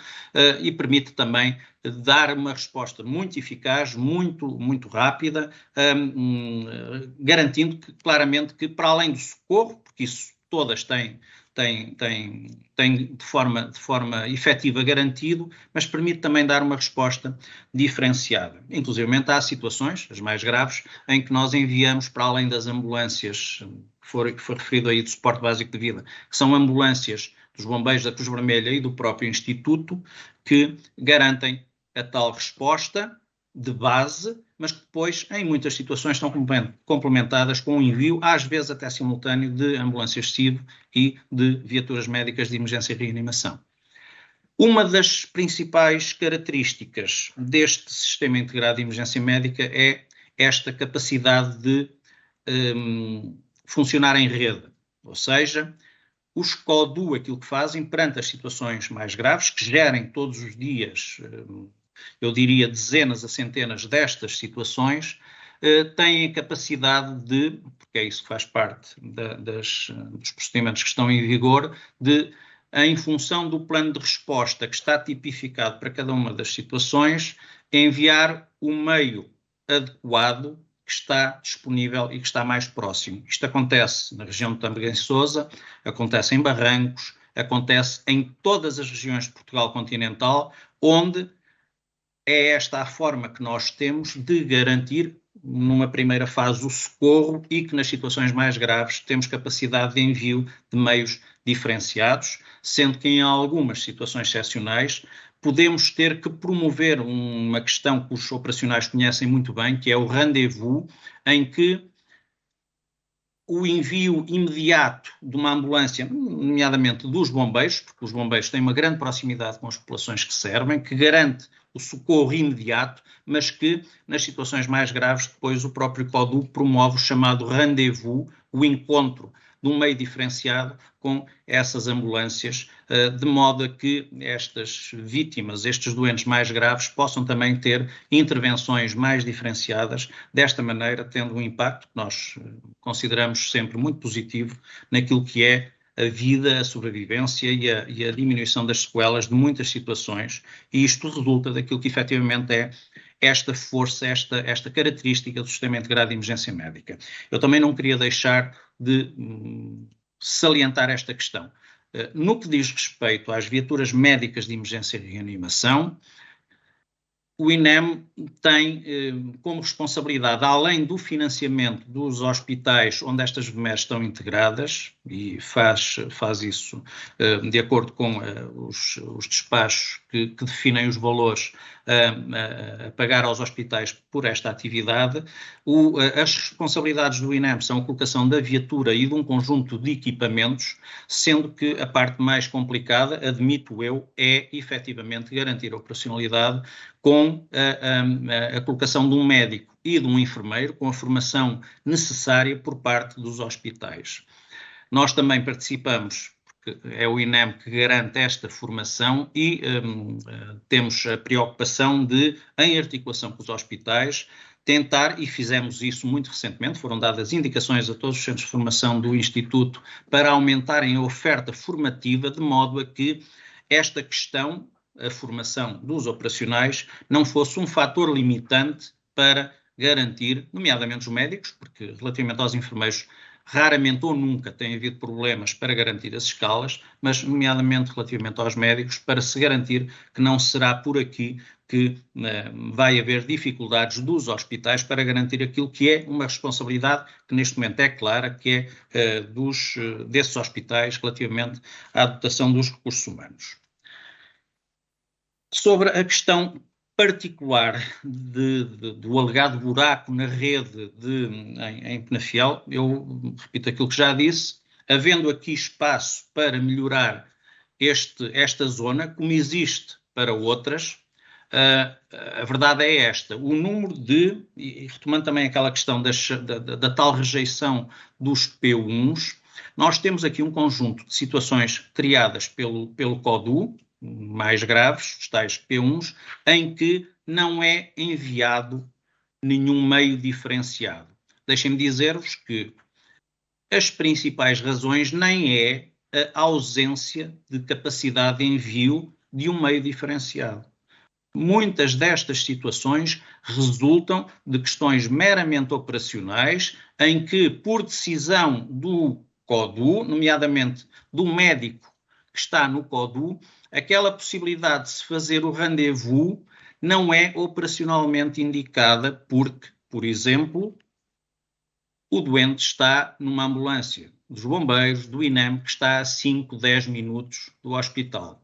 e permite também dar uma resposta muito eficaz, muito rápida, garantindo que, claramente que, para além do socorro, porque isso todas têm de forma efetiva garantido, mas permite também dar uma resposta diferenciada. Inclusive há situações, as mais graves, em que nós enviamos para além das ambulâncias, que foi referido aí do suporte básico de vida, que são ambulâncias dos bombeiros da Cruz Vermelha e do próprio Instituto, que garantem a tal resposta de base, mas que depois, em muitas situações, estão complementadas com o envio, às vezes até simultâneo, de ambulâncias SIV e de viaturas médicas de emergência e reanimação. Uma das principais características deste Sistema Integrado de Emergência Médica é esta capacidade de funcionar em rede, ou seja, os CODU, aquilo que fazem perante as situações mais graves, que gerem todos os dias, eu diria dezenas a centenas destas situações, têm a capacidade de, porque é isso que faz parte dos procedimentos que estão em vigor, de, em função do plano de resposta que está tipificado para cada uma das situações, enviar o meio adequado que está disponível e que está mais próximo. Isto acontece na região de Tâmega e Sousa, acontece em Barrancos, acontece em todas as regiões de Portugal continental, onde é esta a forma que nós temos de garantir, numa primeira fase, o socorro e que nas situações mais graves temos capacidade de envio de meios diferenciados, sendo que em algumas situações excepcionais podemos ter que promover uma questão que os operacionais conhecem muito bem, que é o rendezvous, em que o envio imediato de uma ambulância, nomeadamente dos bombeiros, porque os bombeiros têm uma grande proximidade com as populações que servem, que garante o socorro imediato, mas que, nas situações mais graves, depois o próprio CODU promove o chamado rendezvous, o encontro de um meio diferenciado com essas ambulâncias, de modo a que estas vítimas, estes doentes mais graves, possam também ter intervenções mais diferenciadas, desta maneira tendo um impacto que nós consideramos sempre muito positivo naquilo que é a vida, a sobrevivência e a diminuição das sequelas de muitas situações, e isto resulta daquilo que efetivamente é esta força, esta característica do Sistema Integrado de Emergência Médica. Eu também não queria deixar de salientar esta questão. No que diz respeito às viaturas médicas de emergência e reanimação, o INEM tem como responsabilidade, além do financiamento dos hospitais onde estas VMERs estão integradas, e faz isso de acordo com os despachos que definem os valores a pagar aos hospitais por esta atividade, as responsabilidades do INEM são a colocação da viatura e de um conjunto de equipamentos, sendo que a parte mais complicada, admito eu, é efetivamente garantir a operacionalidade com a colocação de um médico e de um enfermeiro com a formação necessária por parte dos hospitais. Nós também participamos, porque é o INEM que garante esta formação, e temos a preocupação de, em articulação com os hospitais, tentar, e fizemos isso muito recentemente, foram dadas indicações a todos os centros de formação do Instituto para aumentarem a oferta formativa, de modo a que esta questão, a formação dos operacionais, não fosse um fator limitante para garantir, nomeadamente os médicos, porque relativamente aos enfermeiros raramente ou nunca tem havido problemas para garantir as escalas, mas nomeadamente relativamente aos médicos, para se garantir que não será por aqui que vai haver dificuldades dos hospitais para garantir aquilo que é uma responsabilidade que neste momento é clara, que é desses hospitais relativamente à dotação dos recursos humanos. Sobre a questão particular do alegado buraco na rede em Penafiel, eu repito aquilo que já disse, havendo aqui espaço para melhorar esta zona, como existe para outras, a verdade é esta: o número e retomando também aquela questão da tal rejeição dos P1s, nós temos aqui um conjunto de situações criadas pelo CODU, mais graves, os tais P1s, em que não é enviado nenhum meio diferenciado. Deixem-me dizer-vos que as principais razões nem é a ausência de capacidade de envio de um meio diferenciado. Muitas destas situações resultam de questões meramente operacionais, em que, por decisão do CODU, nomeadamente do médico que está no CODU, aquela possibilidade de se fazer o rendezvous não é operacionalmente indicada porque, por exemplo, o doente está numa ambulância dos bombeiros, do INEM, que está a 5, 10 minutos do hospital.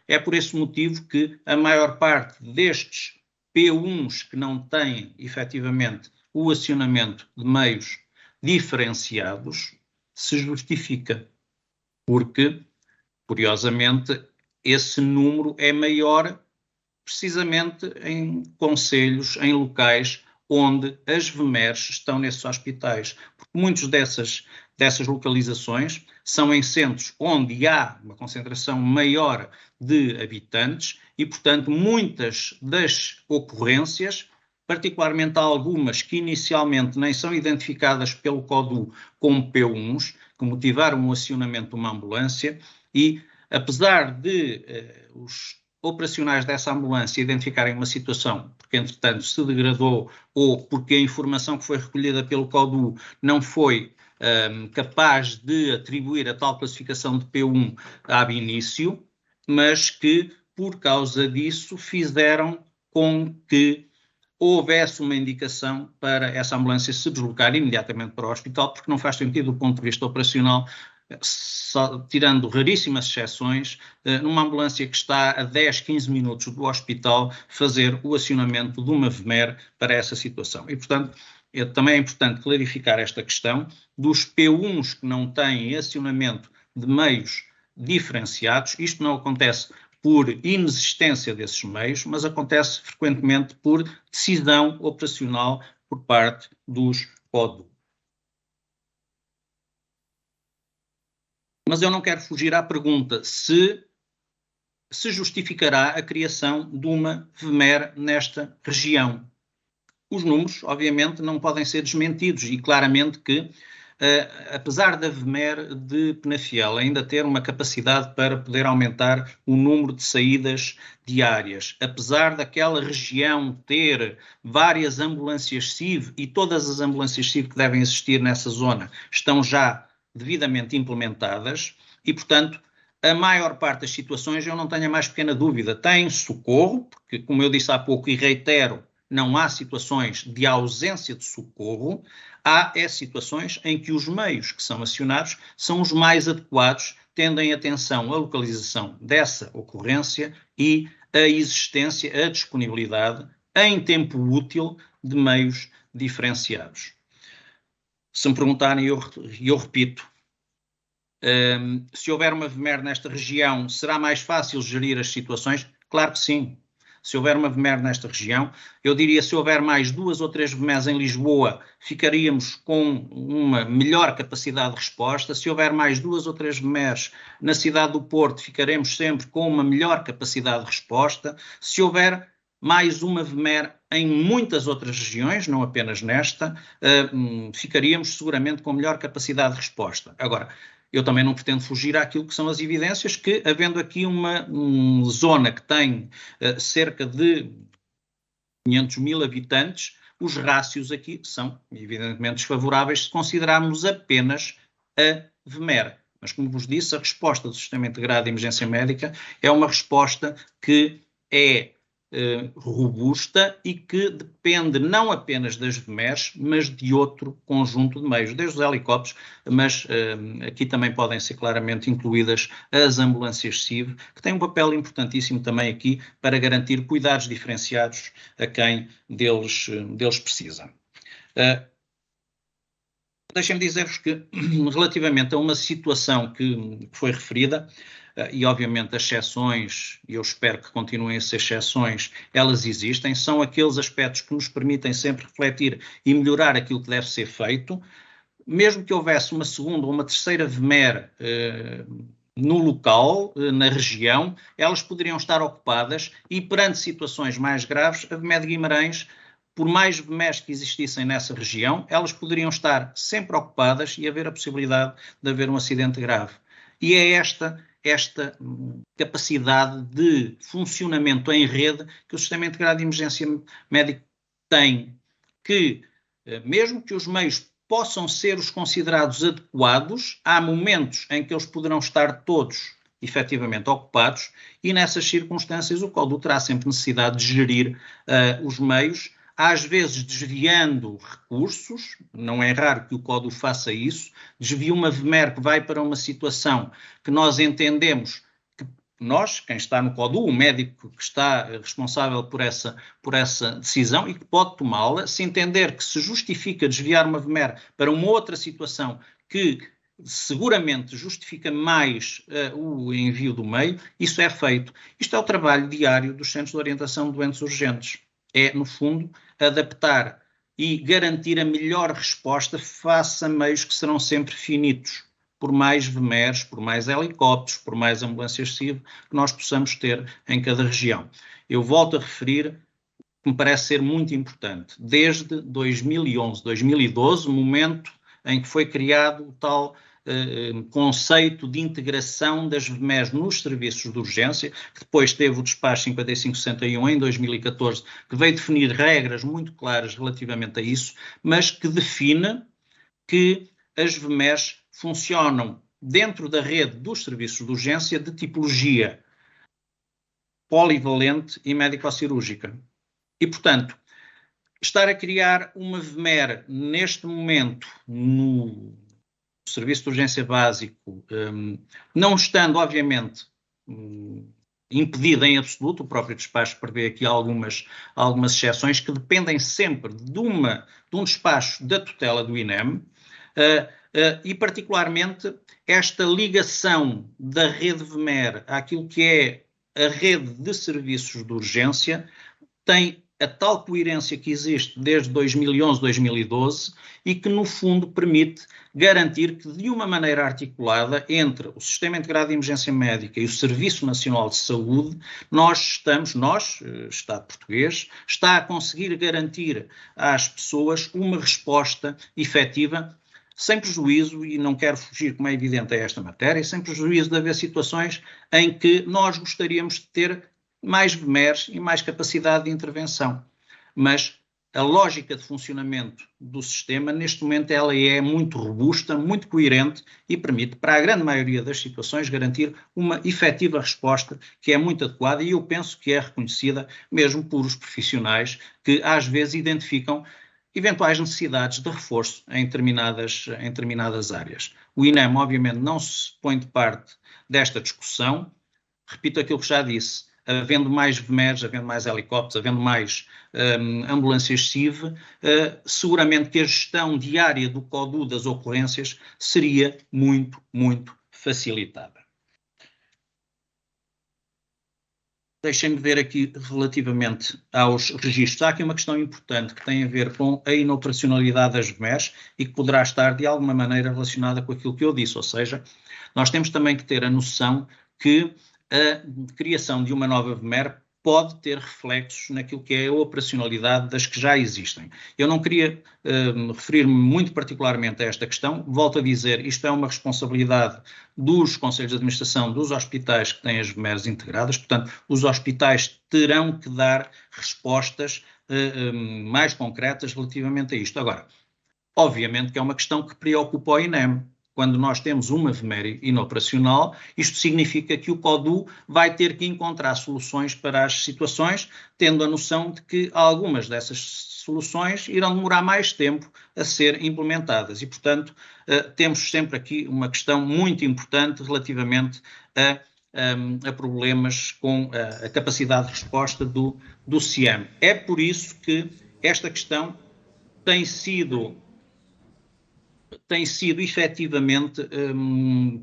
É por esse motivo que a maior parte destes P1s que não têm, efetivamente, o acionamento de meios diferenciados se justifica, porque, curiosamente, esse número é maior precisamente em concelhos, em locais onde as VMERs estão nesses hospitais, porque muitas dessas localizações são em centros onde há uma concentração maior de habitantes e, portanto, muitas das ocorrências, particularmente algumas que inicialmente nem são identificadas pelo CODU como P1s, que motivaram o acionamento de uma ambulância, e apesar de os operacionais dessa ambulância identificarem uma situação porque, entretanto, se degradou ou porque a informação que foi recolhida pelo CODU não foi capaz de atribuir a tal classificação de P1 ab início, mas que, por causa disso, fizeram com que houvesse uma indicação para essa ambulância se deslocar imediatamente para o hospital, porque não faz sentido, do ponto de vista operacional, tirando raríssimas exceções, numa ambulância que está a 10, 15 minutos do hospital, fazer o acionamento de uma VMER para essa situação. E, portanto, também é importante clarificar esta questão dos P1s que não têm acionamento de meios diferenciados. Isto não acontece por inexistência desses meios, mas acontece frequentemente por decisão operacional por parte dos CODU. Mas eu não quero fugir à pergunta se justificará a criação de uma VMER nesta região. Os números, obviamente, não podem ser desmentidos e claramente que, apesar da VMER de Penafiel ainda ter uma capacidade para poder aumentar o número de saídas diárias, apesar daquela região ter várias ambulâncias CIV e todas as ambulâncias CIV que devem existir nessa zona estão já devidamente implementadas e, portanto, a maior parte das situações, eu não tenho a mais pequena dúvida, tem socorro, porque, como eu disse há pouco e reitero, não há situações de ausência de socorro, há situações em que os meios que são acionados são os mais adequados, tendo em atenção a localização dessa ocorrência e a existência, a disponibilidade em tempo útil de meios diferenciados. Se me perguntarem, eu repito, se houver uma VMER nesta região, será mais fácil gerir as situações? Claro que sim. Se houver uma VMER nesta região, eu diria, se houver mais 2 ou 3 VMERs em Lisboa, ficaríamos com uma melhor capacidade de resposta. Se houver mais 2 ou 3 VMERs na cidade do Porto, ficaremos sempre com uma melhor capacidade de resposta. Se houver mais uma VMER em muitas outras regiões, não apenas nesta, ficaríamos seguramente com melhor capacidade de resposta. Agora, eu também não pretendo fugir àquilo que são as evidências que, havendo aqui uma zona que tem cerca de 500 mil habitantes, os rácios aqui são evidentemente desfavoráveis se considerarmos apenas a VMER. Mas, como vos disse, a resposta do Sistema Integrado de Emergência Médica é uma resposta que é robusta e que depende não apenas das VMERs, mas de outro conjunto de meios, desde os helicópteros, mas aqui também podem ser claramente incluídas as ambulâncias CIV, que têm um papel importantíssimo também aqui para garantir cuidados diferenciados a quem deles precisa. Deixem-me dizer-vos que, relativamente a uma situação que foi referida, e obviamente as exceções, e eu espero que continuem a ser exceções, elas existem, são aqueles aspectos que nos permitem sempre refletir e melhorar aquilo que deve ser feito. Mesmo que houvesse uma segunda ou uma terceira VMER no local, na região, elas poderiam estar ocupadas e perante situações mais graves, a VMER de Guimarães, por mais VMERs que existissem nessa região, elas poderiam estar sempre ocupadas e haver a possibilidade de haver um acidente grave. E é esta capacidade de funcionamento em rede que o Sistema Integrado de Emergência Médica tem, que mesmo que os meios possam ser os considerados adequados, há momentos em que eles poderão estar todos efetivamente ocupados e nessas circunstâncias o CODU terá sempre necessidade de gerir os meios, às vezes desviando recursos, não é raro que o CODU faça isso, desvia uma VMER que vai para uma situação que nós entendemos que nós, quem está no CODU, o médico que está responsável por essa decisão e que pode tomá-la, se entender que se justifica desviar uma VMER para uma outra situação que seguramente justifica mais o envio do meio, isso é feito. Isto é o trabalho diário dos Centros de Orientação de Doentes Urgentes. É, no fundo, adaptar e garantir a melhor resposta face a meios que serão sempre finitos, por mais VMERs, por mais helicópteros, por mais ambulâncias CIV que nós possamos ter em cada região. Eu volto a referir que me parece ser muito importante. Desde 2011, 2012, o momento em que foi criado o tal conceito de integração das VMERs nos serviços de urgência, que depois teve o despacho 5561 em 2014, que veio definir regras muito claras relativamente a isso, mas que define que as VMERs funcionam dentro da rede dos serviços de urgência de tipologia polivalente e médico-cirúrgica. E, portanto, estar a criar uma VMER neste momento serviço de urgência básico, não estando, obviamente, impedido em absoluto, o próprio despacho prevê aqui algumas exceções que dependem sempre de um despacho da tutela do INEM, e particularmente esta ligação da rede VMER àquilo que é a rede de serviços de urgência tem a tal coerência que existe desde 2011, 2012 e que, no fundo, permite garantir que, de uma maneira articulada entre o Sistema Integrado de Emergência Médica e o Serviço Nacional de Saúde, Estado português, está a conseguir garantir às pessoas uma resposta efetiva, sem prejuízo, e não quero fugir, como é evidente, a esta matéria, sem prejuízo de haver situações em que nós gostaríamos de ter mais VMERs e mais capacidade de intervenção. Mas a lógica de funcionamento do sistema, neste momento, ela é muito robusta, muito coerente e permite, para a grande maioria das situações, garantir uma efetiva resposta que é muito adequada e eu penso que é reconhecida mesmo por os profissionais que, às vezes, identificam eventuais necessidades de reforço em determinadas áreas. O INEM, obviamente, não se põe de parte desta discussão. Repito aquilo que já disse, havendo mais VMERs, havendo mais helicópteros, havendo mais ambulâncias CIV, seguramente que a gestão diária do CODU das ocorrências seria muito, muito facilitada. Deixem-me ver aqui relativamente aos registros. Há aqui uma questão importante que tem a ver com a inoperacionalidade das VMERs e que poderá estar de alguma maneira relacionada com aquilo que eu disse, ou seja, nós temos também que ter a noção que a criação de uma nova VMER pode ter reflexos naquilo que é a operacionalidade das que já existem. Eu não queria referir-me muito particularmente a esta questão. Volto a dizer, isto é uma responsabilidade dos conselhos de administração dos hospitais que têm as VMERs integradas, portanto, os hospitais terão que dar respostas mais concretas relativamente a isto. Agora, obviamente que é uma questão que preocupa o INEM. Quando nós temos uma VMER inoperacional, isto significa que o CODU vai ter que encontrar soluções para as situações, tendo a noção de que algumas dessas soluções irão demorar mais tempo a ser implementadas. E, portanto, temos sempre aqui uma questão muito importante relativamente a problemas com a capacidade de resposta do CIEM. É por isso que esta questão tem sido efetivamente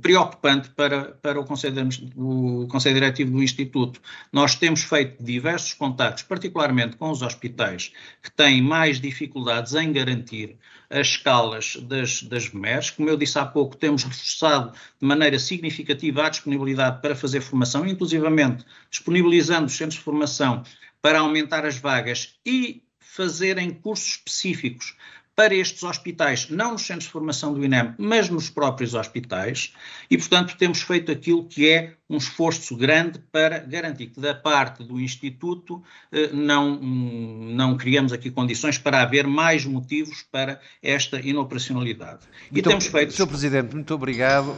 preocupante para o Conselho Diretivo do Instituto. Nós temos feito diversos contactos, particularmente com os hospitais que têm mais dificuldades em garantir as escalas das VMERs. Como eu disse há pouco, temos reforçado de maneira significativa a disponibilidade para fazer formação, inclusivamente disponibilizando os centros de formação para aumentar as vagas e fazerem cursos específicos para estes hospitais, não nos centros de formação do INEM, mas nos próprios hospitais, e, portanto, temos feito aquilo que é um esforço grande para garantir que, da parte do Instituto, não criamos aqui condições para haver mais motivos para esta inoperacionalidade. E temos feito... Sr. Presidente, muito obrigado.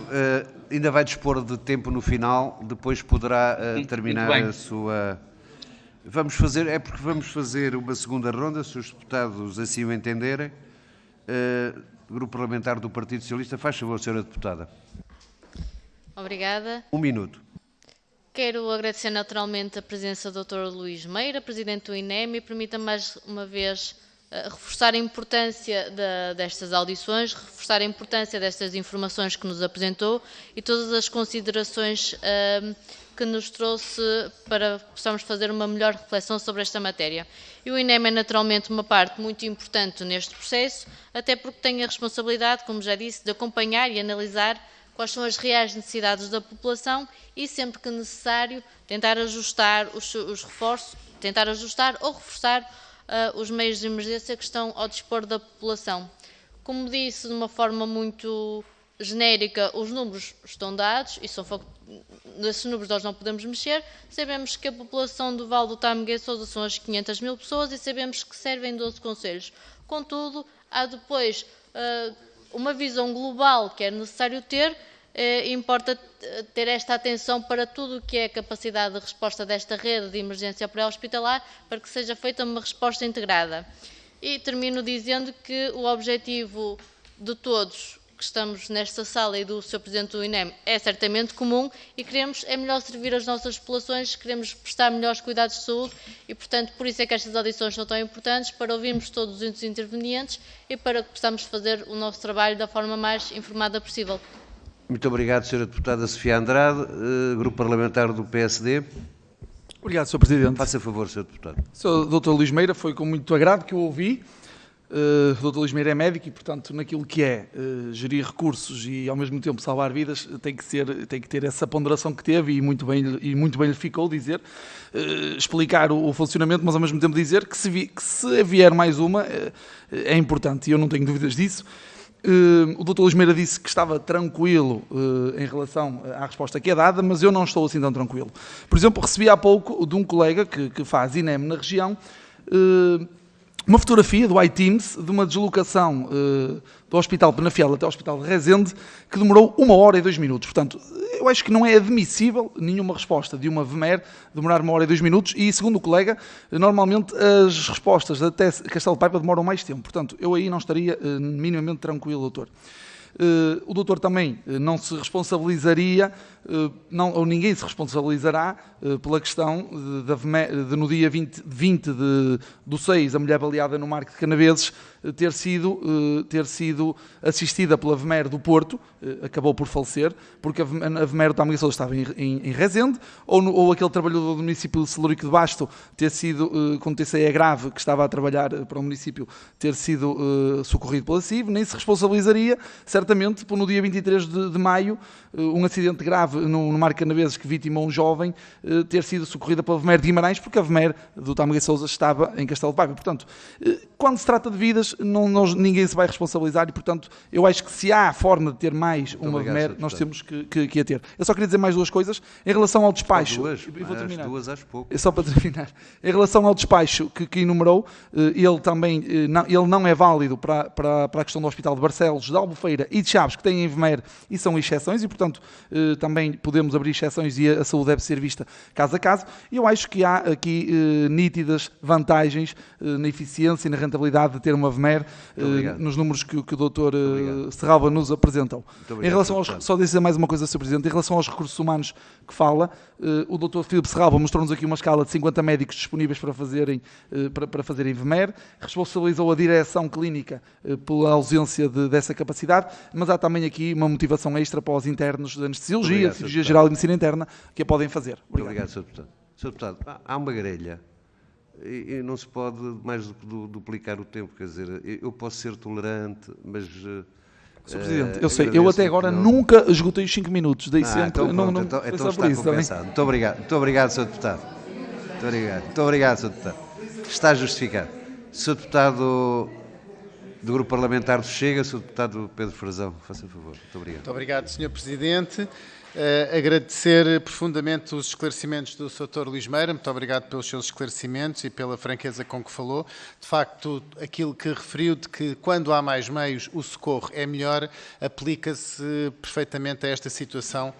Ainda vai dispor de tempo no final, depois poderá terminar a sua... Vamos fazer uma segunda ronda, se os deputados assim o entenderem. Grupo Parlamentar do Partido Socialista, faz favor, Sra. Deputada. Obrigada. 1 minuto. Quero agradecer naturalmente a presença do Dr. Luís Meira, Presidente do INEM, e permita-me mais uma vez reforçar a importância destas audições, reforçar a importância destas informações que nos apresentou e todas as considerações que nos trouxe para possamos fazer uma melhor reflexão sobre esta matéria. E o INEM é naturalmente uma parte muito importante neste processo, até porque tem a responsabilidade, como já disse, de acompanhar e analisar quais são as reais necessidades da população e, sempre que necessário, tentar ajustar os reforços, tentar ajustar ou reforçar os meios de emergência que estão ao dispor da população. Como disse, de uma forma muito genérica, os números estão dados e nesses números nós não podemos mexer. Sabemos que a população do Vale do Tâmega e Sousa são as 500 mil pessoas e sabemos que servem 12 concelhos. Contudo, há depois uma visão global que é necessário ter. Importa ter esta atenção para tudo o que é a capacidade de resposta desta rede de emergência pré-hospitalar para que seja feita uma resposta integrada. E termino dizendo que o objetivo de todos que estamos nesta sala e do Sr. Presidente do INEM é certamente comum e queremos é melhor servir as nossas populações, queremos prestar melhores cuidados de saúde e, portanto, por isso é que estas audições são tão importantes, para ouvirmos todos os intervenientes e para que possamos fazer o nosso trabalho da forma mais informada possível. Muito obrigado, Sra. Deputada Sofia Andrade, Grupo Parlamentar do PSD. Obrigado, Sr. Presidente. Faça favor, Sr. Deputado. Sr. Dr. Luís Meira, foi com muito agrado que eu ouvi. O Dr. Luís Meira é médico e, portanto, naquilo que é gerir recursos e, ao mesmo tempo, salvar vidas, tem que ter essa ponderação que teve e muito bem lhe ficou dizer, explicar o funcionamento, mas, ao mesmo tempo, dizer que se vier mais uma, é importante e eu não tenho dúvidas disso. O Dr. Luís Meira disse que estava tranquilo em relação à resposta que é dada, mas eu não estou assim tão tranquilo. Por exemplo, recebi há pouco de um colega que faz INEM na região uma fotografia do iTeams de uma deslocação do Hospital Penafiel até o Hospital de Rezende que demorou 1 hora e 2 minutos. Portanto, eu acho que não é admissível nenhuma resposta de uma VMER demorar 1 hora e 2 minutos e, segundo o colega, normalmente as respostas até Castelo de Paiva demoram mais tempo. Portanto, eu aí não estaria minimamente tranquilo, doutor. O doutor também não se responsabilizaria, ou ninguém se responsabilizará pela questão de no dia 20 do 6, a mulher baleada no Marco de Canaveses ter sido assistida pela VMER do Porto, acabou por falecer, porque a VMER do Tâmega Sousa estava em Rezende, ou aquele trabalhador do município de Celurico de Basto ter sido, com TCE grave, que estava a trabalhar para o município, ter sido socorrido pela CIV, nem se responsabilizaria, certamente, por no dia 23 de maio, um acidente grave no Marco de Canaveses que vitimou um jovem, ter sido socorrida pela VMER de Guimarães, porque a VMER do Tâmega Sousa estava em Castelo de Paiva. Portanto, quando se trata de vidas, ninguém se vai responsabilizar e, portanto, eu acho que se há a forma de ter mais uma VMER, nós temos que a ter. Eu só queria dizer mais 2 coisas. Em relação ao despacho... E vou terminar. As 2 acho pouco. Só para terminar. Em relação ao despacho que enumerou, ele não é válido para a questão do Hospital de Barcelos, de Albufeira e de Chaves, que têm VMER e são exceções, e, portanto, também podemos abrir exceções e a saúde deve ser vista caso a caso. E eu acho que há aqui nítidas vantagens na eficiência e na rentabilidade de ter uma VMER nos números que o Dr. Serralva nos apresentou. Em relação só dizer mais uma coisa, Sr. Presidente, em relação aos recursos humanos que fala, o Dr. Filipe Serralva mostrou-nos aqui uma escala de 50 médicos disponíveis para fazerem VMER, responsabilizou a direção clínica pela ausência dessa capacidade, mas há também aqui uma motivação extra para os internos de anestesiologia, de cirurgia geral e medicina interna que a podem fazer. Obrigado, Sr. Deputado. Sr. Deputado, há uma grelha e não se pode mais duplicar o tempo, quer dizer, eu posso ser tolerante, mas... Sr. Presidente, eu sei, eu até agora nunca esgotei os 5 minutos, dei sempre... Então está compensado. Muito obrigado, Sr. Deputado. Muito obrigado, Sr. Deputado. Está justificado. Sr. Deputado do Grupo Parlamentar do Chega, Sr. Deputado Pedro Frazão, faça favor. Muito obrigado. Muito obrigado, Sr. Presidente. Agradecer profundamente os esclarecimentos do Sr. Luís Meira, muito obrigado pelos seus esclarecimentos e pela franqueza com que falou. De facto, aquilo que referiu de que quando há mais meios o socorro é melhor, aplica-se perfeitamente a esta situação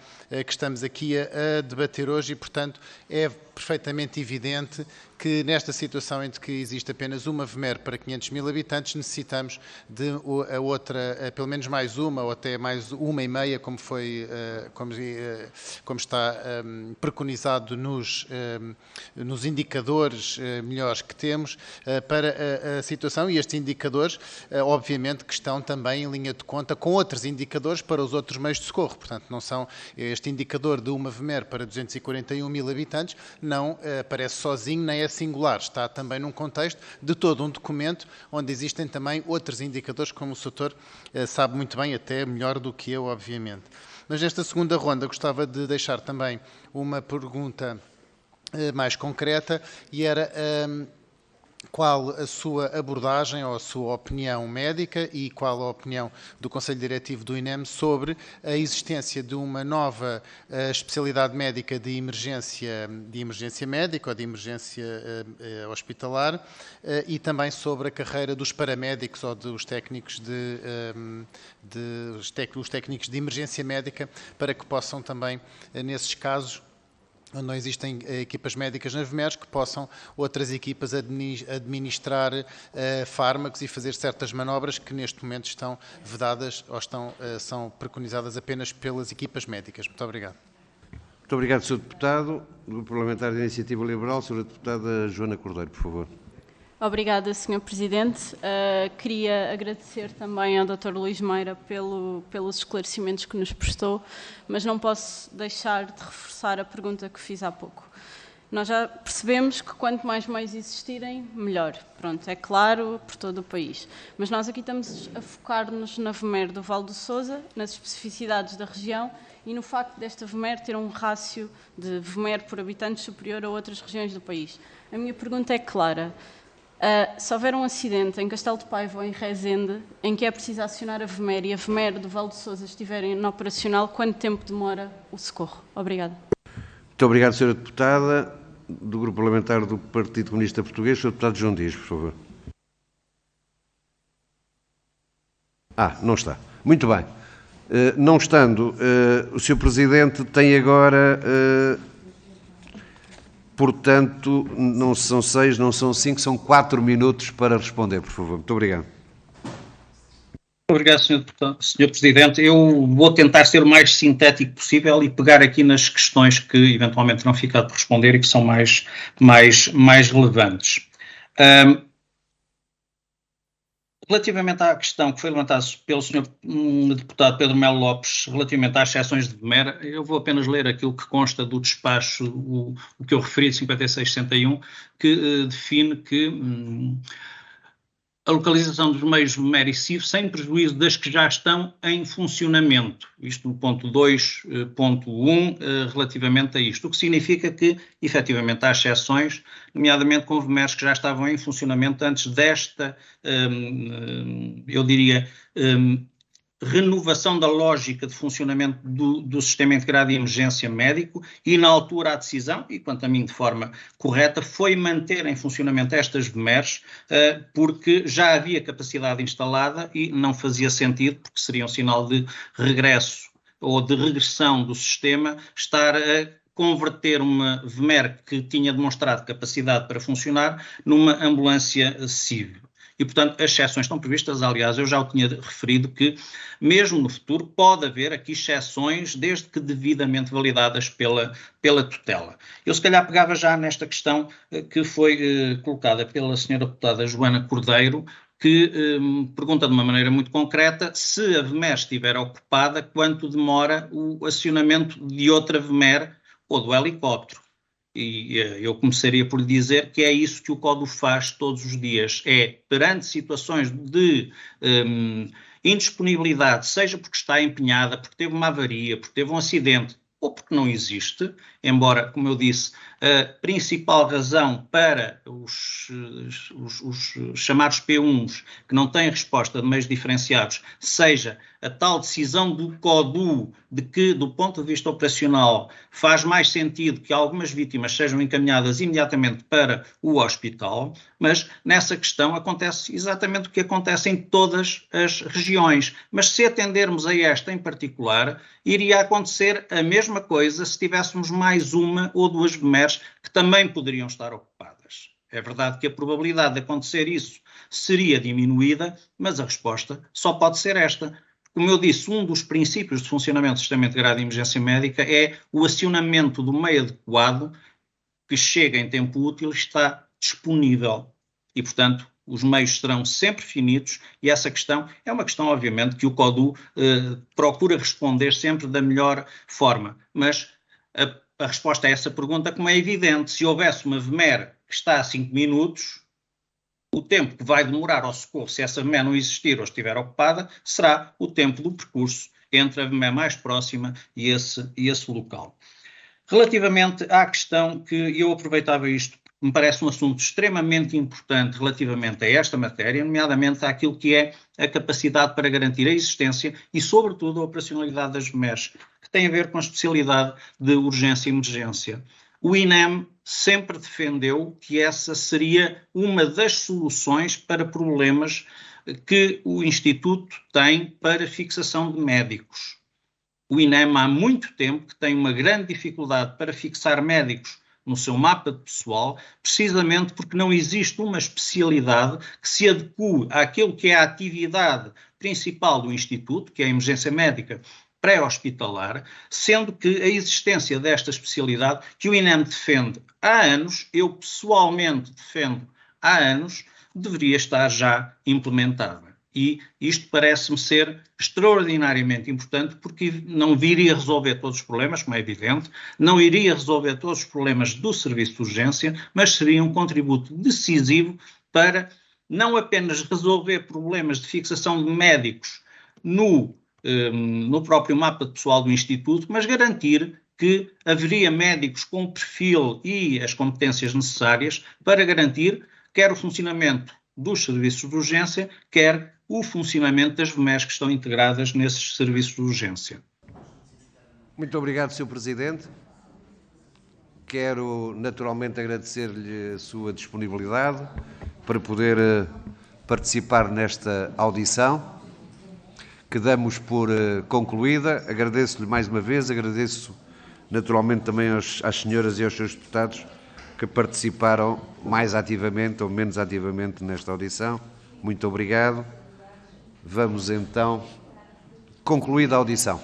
que estamos aqui a debater hoje e, portanto, é perfeitamente evidente que nesta situação em que existe apenas uma VMER para 500 mil habitantes, necessitamos de a outra, pelo menos mais uma ou até mais 1,5, como está preconizado nos indicadores melhores que temos para a situação, e estes indicadores, obviamente, que estão também em linha de conta com outros indicadores para os outros meios de socorro. Portanto, não são este indicador de uma VMER para 241 mil habitantes, não aparece sozinho, nem é singular. Está também num contexto de todo um documento onde existem também outros indicadores, como o Sr. sabe muito bem, até melhor do que eu, obviamente. Mas nesta segunda ronda gostava de deixar também uma pergunta mais concreta e era qual a sua abordagem ou a sua opinião médica e qual a opinião do Conselho Diretivo do INEM sobre a existência de uma nova especialidade médica de emergência médica ou de emergência hospitalar e também sobre a carreira dos paramédicos ou dos técnicos os técnicos de emergência médica para que possam também, nesses casos, onde não existem equipas médicas nas VMERs, que possam outras equipas administrar fármacos e fazer certas manobras que neste momento estão vedadas ou são preconizadas apenas pelas equipas médicas. Muito obrigado. Muito obrigado, Sr. Deputado. Do Grupo Parlamentar da Iniciativa Liberal, Sra. Deputada Joana Cordeiro, por favor. Obrigada, Sr. Presidente. Queria agradecer também ao Dr. Luís Meira pelos esclarecimentos que nos prestou, mas não posso deixar de reforçar a pergunta que fiz há pouco. Nós já percebemos que quanto mais meios existirem, melhor. Pronto, é claro por todo o país. Mas nós aqui estamos a focar-nos na VMER do Val do Sousa, nas especificidades da região e no facto desta VMER ter um rácio de VMER por habitante superior a outras regiões do país. A minha pergunta é clara. Se houver um acidente em Castelo de Paiva ou em Rezende, em que é preciso acionar a VMER e a VMER do Val de Sousa estiverem no operacional, quanto tempo demora o socorro? Obrigada. Muito obrigado, Sra. Deputada. Do Grupo Parlamentar do Partido Comunista Português, Sr. Deputado João Dias, por favor. Não está. Muito bem. Não estando, o Sr. Presidente tem agora... Portanto, não são 6, não são 5, são 4 minutos para responder, por favor. Muito obrigado. Obrigado, Sr. Presidente. Eu vou tentar ser o mais sintético possível e pegar aqui nas questões que eventualmente não ficar por responder e que são mais relevantes. Relativamente à questão que foi levantada pelo Sr. Deputado Pedro Melo Lopes, relativamente às exceções de VMER, eu vou apenas ler aquilo que consta do despacho, o que eu referi de 5661, que define que a localização dos meios VMER e CIV sem prejuízo das que já estão em funcionamento. Isto no ponto 2.1, relativamente a isto. O que significa que, efetivamente, há exceções, nomeadamente com VMERs que já estavam em funcionamento antes desta, eu diria, renovação da lógica de funcionamento do Sistema Integrado de Emergência Médico e, na altura, a decisão, e quanto a mim de forma correta, foi manter em funcionamento estas VMERs, porque já havia capacidade instalada e não fazia sentido, porque seria um sinal de regresso ou de regressão do sistema, estar a converter uma VMER que tinha demonstrado capacidade para funcionar numa ambulância civil. E, portanto, as exceções estão previstas. Aliás, eu já o tinha referido que, mesmo no futuro, pode haver aqui exceções, desde que devidamente validadas pela tutela. Eu, se calhar, pegava já nesta questão que foi colocada pela senhora deputada Joana Cordeiro, que pergunta de uma maneira muito concreta se a VMER estiver ocupada, quanto demora o acionamento de outra VMER ou do helicóptero. E eu começaria por dizer que é isso que o CODU faz todos os dias, é perante situações de indisponibilidade, seja porque está empenhada, porque teve uma avaria, porque teve um acidente, ou porque não existe, embora, como eu disse, a principal razão para os chamados P1s, que não têm resposta de meios diferenciados, seja a tal decisão do CODU de que, do ponto de vista operacional, faz mais sentido que algumas vítimas sejam encaminhadas imediatamente para o hospital, mas nessa questão acontece exatamente o que acontece em todas as regiões. Mas se atendermos a esta em particular, iria acontecer a mesma coisa se tivéssemos mais uma ou duas VMERs que também poderiam estar ocupadas. É verdade que a probabilidade de acontecer isso seria diminuída, mas a resposta só pode ser esta. Como eu disse, um dos princípios de funcionamento do Sistema Integrado de Emergência Médica é o acionamento do meio adequado que chega em tempo útil e está disponível. E, portanto, os meios serão sempre finitos e essa questão é uma questão, obviamente, que o CODU procura responder sempre da melhor forma. Mas a resposta a essa pergunta, como é evidente, se houvesse uma VMER que está a 5 minutos, o tempo que vai demorar ao socorro, se essa VMER não existir ou estiver ocupada, será o tempo do percurso entre a VMER mais próxima e esse local. Relativamente à questão que eu aproveitava isto, me parece um assunto extremamente importante relativamente a esta matéria, nomeadamente àquilo que é a capacidade para garantir a existência e, sobretudo, a operacionalidade das VMERs, que tem a ver com a especialidade de urgência e emergência. O INEM sempre defendeu que essa seria uma das soluções para problemas que o Instituto tem para fixação de médicos. o INEM há muito tempo que tem uma grande dificuldade para fixar médicos no seu mapa de pessoal, precisamente porque não existe uma especialidade que se adeque àquilo que é a atividade principal do Instituto, que é a emergência médica pré-hospitalar, sendo que a existência desta especialidade, que o INEM defende há anos, eu pessoalmente defendo há anos, deveria estar já implementada. E isto parece-me ser extraordinariamente importante porque não viria resolver todos os problemas, como é evidente, não iria resolver todos os problemas do serviço de urgência, mas seria um contributo decisivo para não apenas resolver problemas de fixação de médicos no próprio mapa de pessoal do Instituto, mas garantir que haveria médicos com o perfil e as competências necessárias para garantir quer o funcionamento dos serviços de urgência, quer o funcionamento das VMEs que estão integradas nesses serviços de urgência. Muito obrigado, Sr. Presidente. Quero naturalmente agradecer-lhe a sua disponibilidade para poder participar nesta audição, que damos por concluída. Agradeço-lhe mais uma vez, agradeço naturalmente também às senhoras e aos seus deputados que participaram mais ativamente ou menos ativamente nesta audição. Muito obrigado. Vamos então concluir a audição.